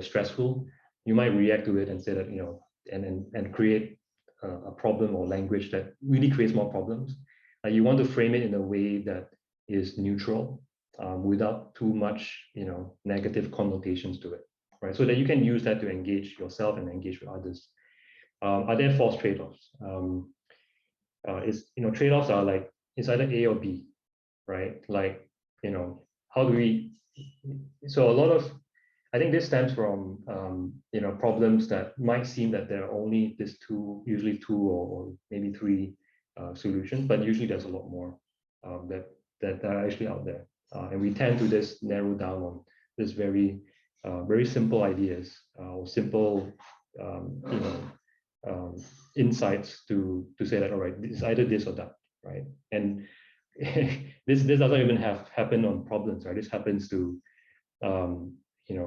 stressful, you might react to it and say that and create a problem or language that really creates more problems. You want to frame it in a way that is neutral, without too much negative connotations to it, right? So that you can use that to engage yourself and engage with others. Are there false trade-offs? Trade-offs are like, it's either A or B, right? Like, how do we? So a lot of, I think this stems from problems that might seem that there are only usually two or maybe three solutions, but usually there's a lot more that are actually out there, and we tend to just narrow down on this very simple ideas or simple insights to say that, all right, it's either this or that, right? And this doesn't even happen on problems, right? This happens to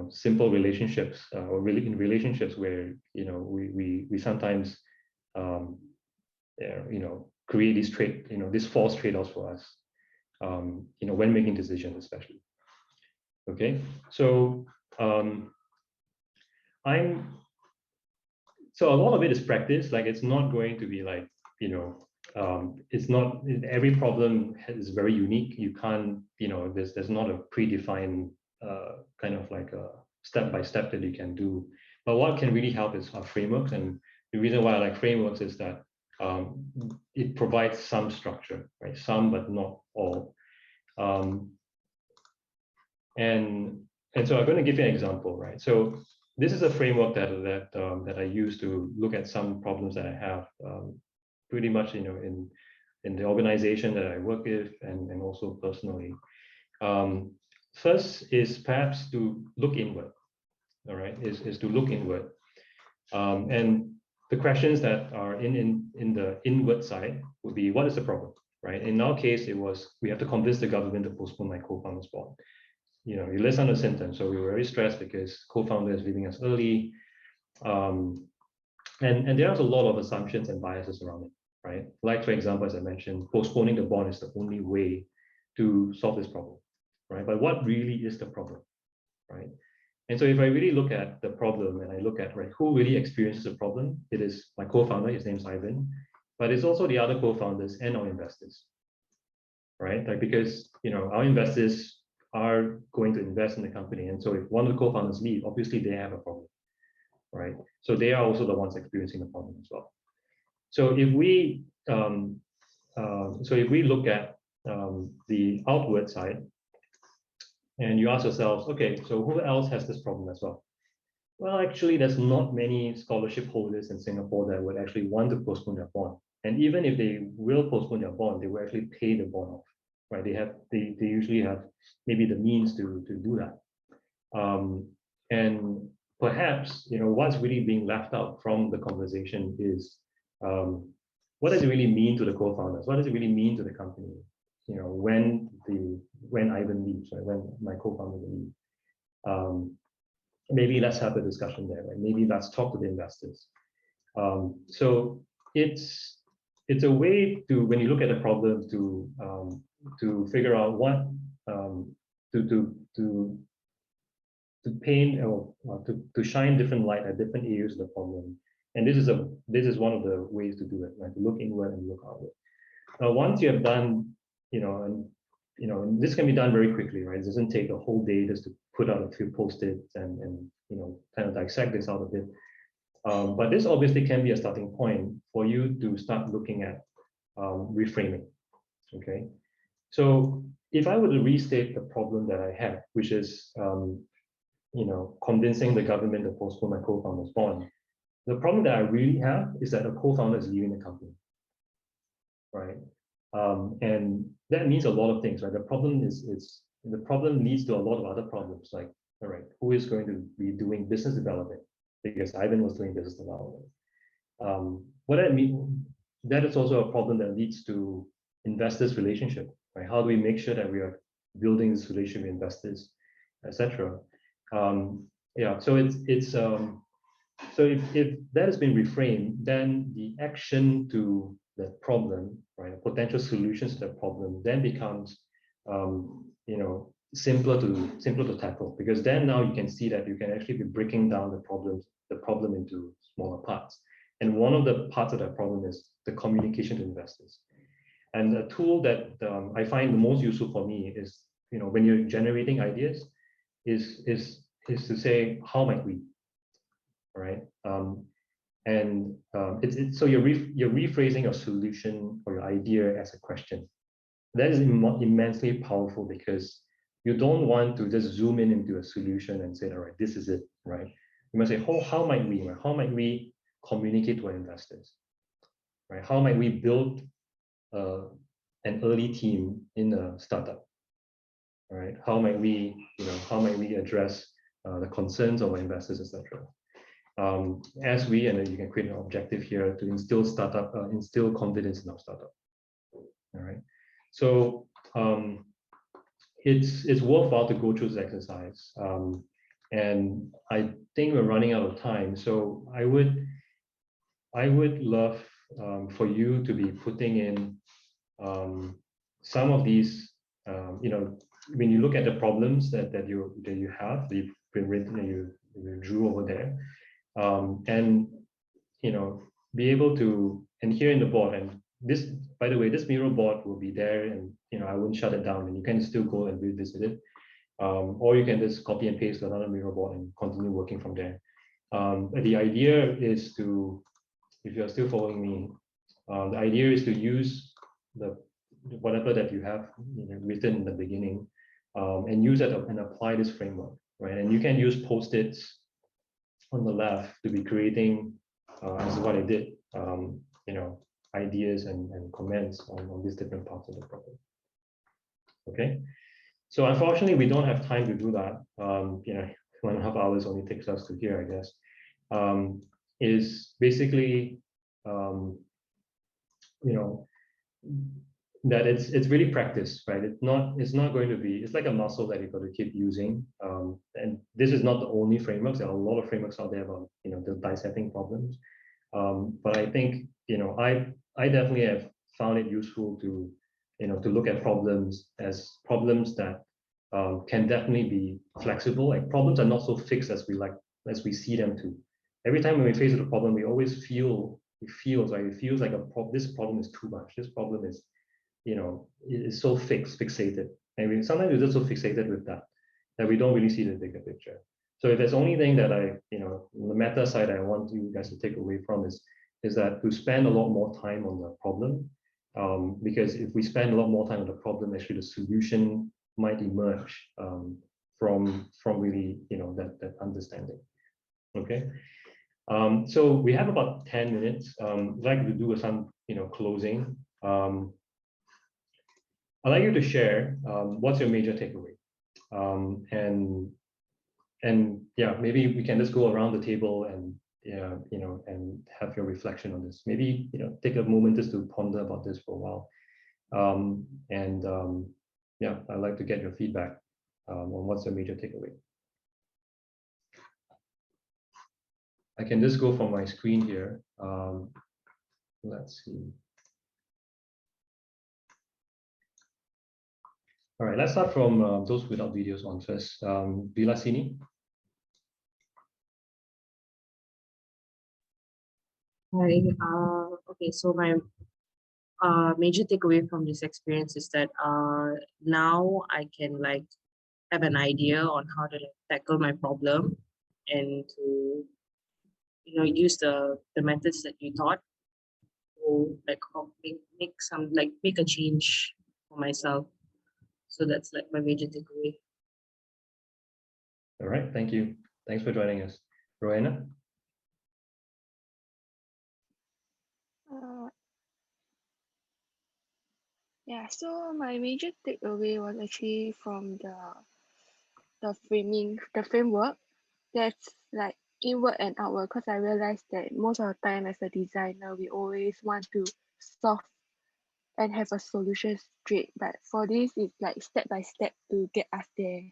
simple relationships, or really in relationships where we sometimes create these false trade-offs for us, when making decisions, especially. Okay, so so a lot of it is practice. Like, it's not going to be like, it's not, every problem is very unique. You can't, there's not a predefined kind of like a step-by-step that you can do. But what can really help is our frameworks. And the reason why I like frameworks is that it provides some structure, right? Some, but not all. And so I'm going to give you an example, right? So this is a framework that I use to look at some problems that I have, pretty much in the organization that I work with, and also personally. First is perhaps to look inward. All right, is to look inward, and the questions that are in the inward side would be, what is the problem, right? In our case, it was, we have to convince the government to postpone my co-founder's bond. You listen to the symptoms. So we were very stressed because co-founder is leaving us early, and there's a lot of assumptions and biases around it, right? Like, for example, as I mentioned, postponing the bond is the only way to solve this problem, right? But what really is the problem, right? And so if I really look at the problem and I look at, right, who really experiences the problem, it is my co-founder, his name's Ivan, but it's also the other co-founders and our investors, right? Like, because, our investors are going to invest in the company. And so if one of the co-founders leave, obviously they have a problem, right? So they are also the ones experiencing the problem as well. So if we look at the outward side, and you ask yourselves, okay, so who else has this problem as well? Well, actually, there's not many scholarship holders in Singapore that would actually want to postpone their bond. And even if they will postpone their bond, they will actually pay the bond off, right? They usually have maybe the means to do that. And perhaps, what's really being left out from the conversation is, what does it really mean to the co-founders? What does it really mean to the company? When Ivan leaves, right? When my co-founder leaves. Maybe let's have a discussion there, right? Maybe let's talk to the investors. So it's a way to, when you look at the problem, to figure out what to paint or to shine different light at different areas of the problem. And this is one of the ways to do it, right? To look inward and look outward. Now, once you have done, and this can be done very quickly, right? It doesn't take a whole day just to put out a few post-its and kind of dissect this out of it. But this obviously can be a starting point for you to start looking at reframing. Okay, so if I were to restate the problem that I have, which is convincing the government to postpone my co-founder's bond, the problem that I really have is that a co-founder is leaving the company, right? And that means a lot of things, right? The problem leads to a lot of other problems, like, all right, who is going to be doing business development? Because Ivan was doing business development. What I mean, that is also a problem that leads to investors' relationship, right? How do we make sure that we are building this relationship with investors, etc. Yeah, so so if that has been reframed, then the action to the problem, right, potential solutions to the problem, then becomes simpler to tackle, because then now you can see that you can actually be breaking down the problem into smaller parts. And one of the parts of that problem is the communication to investors. And a tool that I find the most useful for me is, when you're generating ideas, is to say, how might we, right? So you're rephrasing your solution or your idea as a question. That is immensely powerful, because you don't want to just zoom in into a solution and say, all right, this is it, right? You must say, how might we, right? How might we communicate to our investors, right? How might we build an early team in a startup, right? How might we address the concerns of our investors, etc. As we, and then you can create an objective here to instill confidence in our startup. All right. So it's worthwhile to go through this exercise. And I think we're running out of time. So I would love for you to be putting in some of these, when you look at the problems that you have, that you've been written and you drew over there, and be able to, and here in the board, and this, by the way, this Miro board will be there, and I wouldn't shut it down, and you can still go and revisit it, or you can just copy and paste to another Miro board and continue working from there. The idea is to, if you're still following me, the idea is to use whatever that you have written in the beginning, and use that and apply this framework, right? And you can use post-its on the left to be creating, as what I did, ideas and comments on these different parts of the problem. Okay, so unfortunately we don't have time to do that. 1.5 hours only takes us to here, I guess. Is basically that it's really practice, right? It's not going to be, it's like a muscle that you've got to keep using. And this is not the only frameworks. There are a lot of frameworks out there about the dissecting problems. But I think I definitely have found it useful to, to look at problems as problems that can definitely be flexible. Like problems are not so fixed as we see them to. Every time when we face a problem, we always it feels like this problem is too much. This problem is, is so fixated, and sometimes we're just so fixated with that we don't really see the bigger picture. So if there's only thing that on the meta side, I want you guys to take away from is that to spend a lot more time on the problem, because if we spend a lot more time on the problem, actually the solution might emerge from really that understanding. Okay, so we have about 10 minutes. I'd like to do some closing. I'd like you to share what's your major takeaway, and yeah, maybe we can just go around the table and and have your reflection on this. Maybe take a moment just to ponder about this for a while, yeah, I'd like to get your feedback on what's your major takeaway. I can just go from my screen here. Let's see. All right, let's start from those without videos on first. Vilasini. Hi. Okay, so my major takeaway from this experience is that now I can like have an idea on how to tackle my problem and to use the methods that you taught to like make a change for myself. So that's like my major takeaway. All right, thank you. Thanks for joining us. Rowena? Yeah, so my major takeaway was actually from the framework that's like inward and outward, because I realized that most of the time as a designer, we always want to solve and have a solution straight. But for this, it's like step by step to get us there.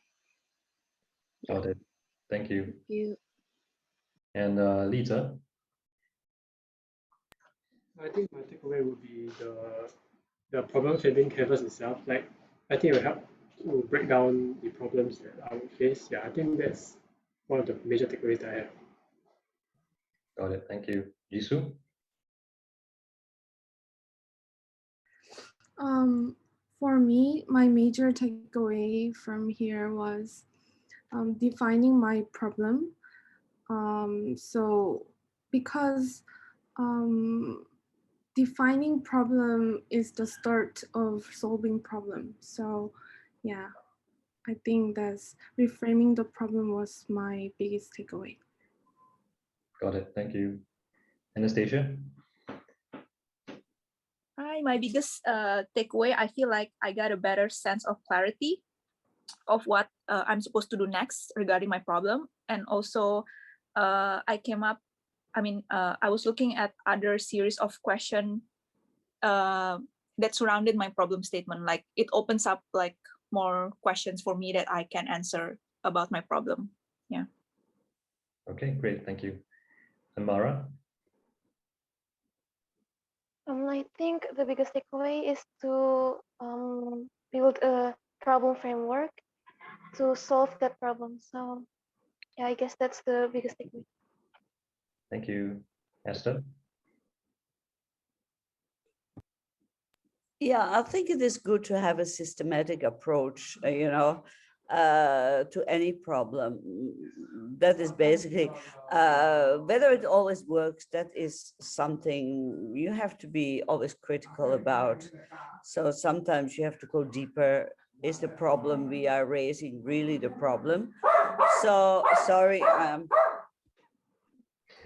Got it. Thank you. Thank you. And Lisa? I think my takeaway would be the problem framing canvas itself. Like, I think it will help to break down the problems that I would face. Yeah, I think that's one of the major takeaways that I have. Got it. Thank you. Jisoo? For me, my major takeaway from here was defining my problem. So because defining problem is the start of solving problem. So yeah, I think that's reframing the problem was my biggest takeaway. Got it. Thank you. Anastasia? Hi, my biggest takeaway, I feel like I got a better sense of clarity of what I'm supposed to do next regarding my problem. And also I was looking at other series of questions that surrounded my problem statement. Like it opens up like more questions for me that I can answer about my problem. Yeah. Okay, great. Thank you. And Mara? I think the biggest takeaway is to build a problem framework to solve that problem. So yeah, I guess that's the biggest takeaway. Thank you. Esther? Yeah, I think it is good to have a systematic approach, to any problem. That is basically, whether it always works, that is something you have to be always critical about. So sometimes you have to go deeper. Is the problem we are raising really the problem? So, sorry,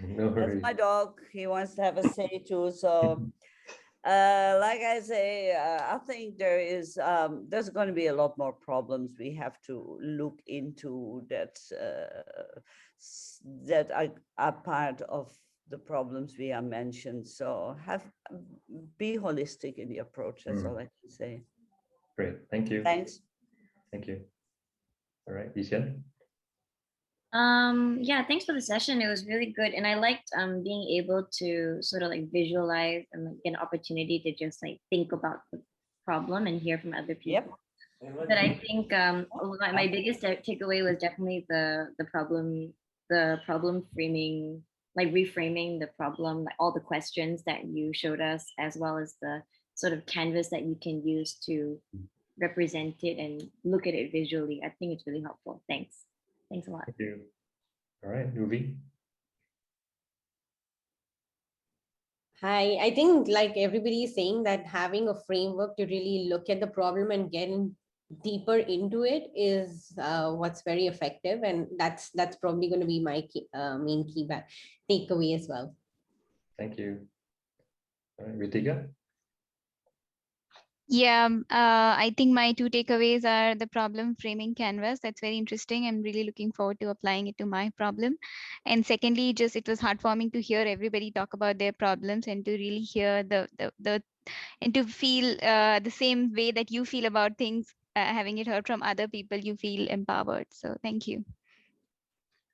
no worries. that's my dog. He wants to have a say too, so... like I say, I think there's going to be a lot more problems we have to look into that are part of the problems we are mentioned. So be holistic in the approach. That's all I can say. Great, thank you. Thanks. Thank you. All right, Zhihan? Yeah, thanks for the session. It was really good. And I liked being able to sort of like visualize and like, get an opportunity to just like think about the problem and hear from other people. But I think my biggest takeaway was definitely the problem framing, like reframing the problem, like all the questions that you showed us, as well as the sort of canvas that you can use to represent it and look at it visually. I think it's really helpful. Thanks. Thanks a lot. Thank you. All right, Ruby. Hi, I think like everybody is saying that having a framework to really look at the problem and get in deeper into it is what's very effective, and that's probably going to be my main key takeaway as well. Thank you. All right, Ritika. Yeah, I think my two takeaways are the problem framing canvas. That's very interesting. I'm really looking forward to applying it to my problem. And secondly, just it was heartwarming to hear everybody talk about their problems and to really hear the and to feel the same way that you feel about things, having it heard from other people, you feel empowered. So thank you.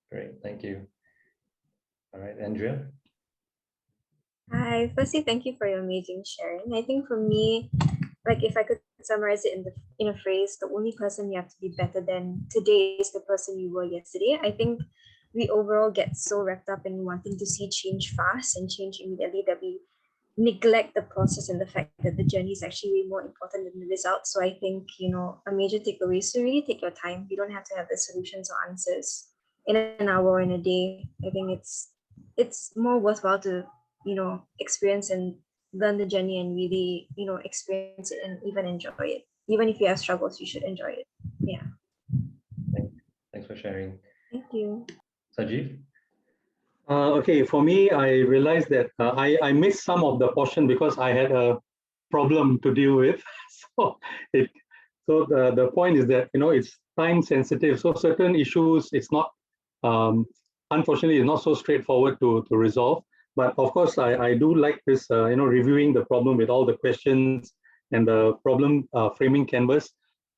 Great, thank you. All right, Andrea. Hi, firstly, thank you for your amazing sharing. I think for me, like if I could summarize it in a phrase, the only person you have to be better than today is the person you were yesterday. I think we overall get so wrapped up in wanting to see change fast and change immediately that we neglect the process and the fact that the journey is actually way more important than the result. So I think, a major takeaway is to really take your time. You don't have to have the solutions or answers in an hour or in a day. I think it's more worthwhile to, experience and learn the journey and really, experience it and even enjoy it. Even if you have struggles, you should enjoy it. Yeah. Thanks for sharing. Thank you. Sajeev. Okay, for me, I realized that I missed some of the portion because I had a problem to deal with. So the point is that it's time sensitive. So certain issues, it's not unfortunately it's not so straightforward to resolve. But of course, I do like this reviewing the problem with all the questions and the problem framing canvas.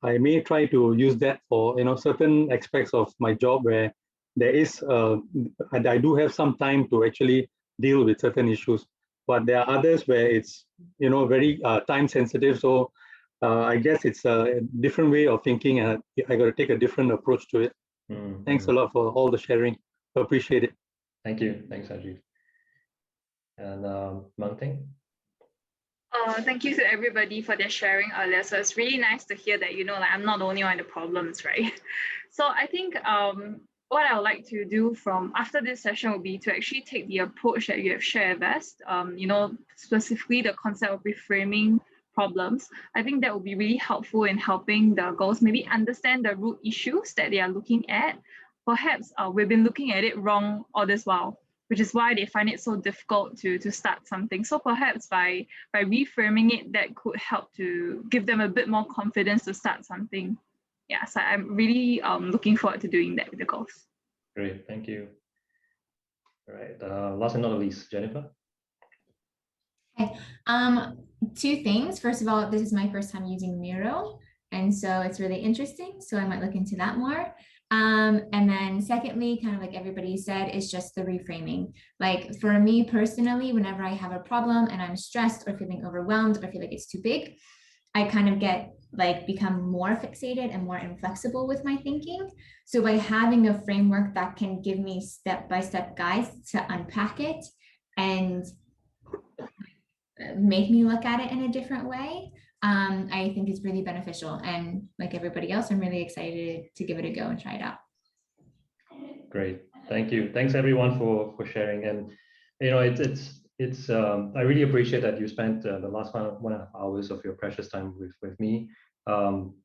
I may try to use that for certain aspects of my job where there is I do have some time to actually deal with certain issues, but there are others where it's very time sensitive. So I guess it's a different way of thinking, and I got to take a different approach to it. Thanks a lot for all the sharing. Appreciate it. Thank you. Thanks, Sajeev. And Mang Teng. Thank you to everybody for their sharing earlier. So it's really nice to hear that, like I'm not the only one with the problems, right? So I think what I would like to do from after this session will be to actually take the approach that you have shared with us, specifically the concept of reframing problems. I think that will be really helpful in helping the girls maybe understand the root issues that they are looking at. Perhaps we've been looking at it wrong all this while, which is why they find it so difficult to start something. So perhaps by reframing it, that could help to give them a bit more confidence to start something. Yeah, so I'm really looking forward to doing that with the girls. Great, thank you. All right, last and not least, Jennifer. Okay. Two things. First of all, this is my first time using Miro, and so it's really interesting. So I might look into that more. And then secondly, kind of like everybody said, is just the reframing. Like for me personally, whenever I have a problem and I'm stressed or feeling overwhelmed or feel like it's too big, I kind of become more fixated and more inflexible with my thinking. So by having a framework that can give me step-by-step guides to unpack it and make me look at it in a different way, I think is really beneficial. And like everybody else, I'm really excited to give it a go and try it out. Great, thank you. Thanks everyone for sharing. And it's I really appreciate that you spent the last 1.5 hours of your precious time with me.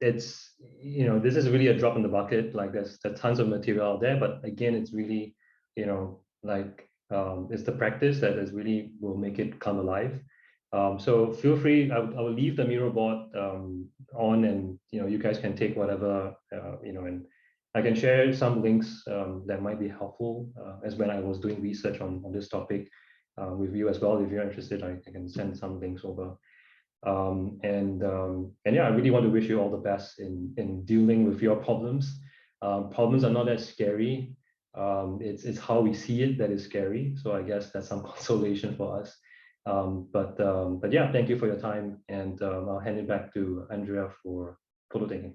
It's this is really a drop in the bucket. Like there's tons of material out there, but again, it's really it's the practice that is really will make it come alive. So feel free. I will leave the Miro board on, and you guys can take whatever and I can share some links that might be helpful as when I was doing research on this topic with you as well. If you're interested, I can send some links over. And yeah, I really want to wish you all the best in dealing with your problems. Problems are not as scary It's how we see it that is scary. So I guess that's some consolation for us. But yeah, thank you for your time, and I'll hand it back to Andrea for photo taking.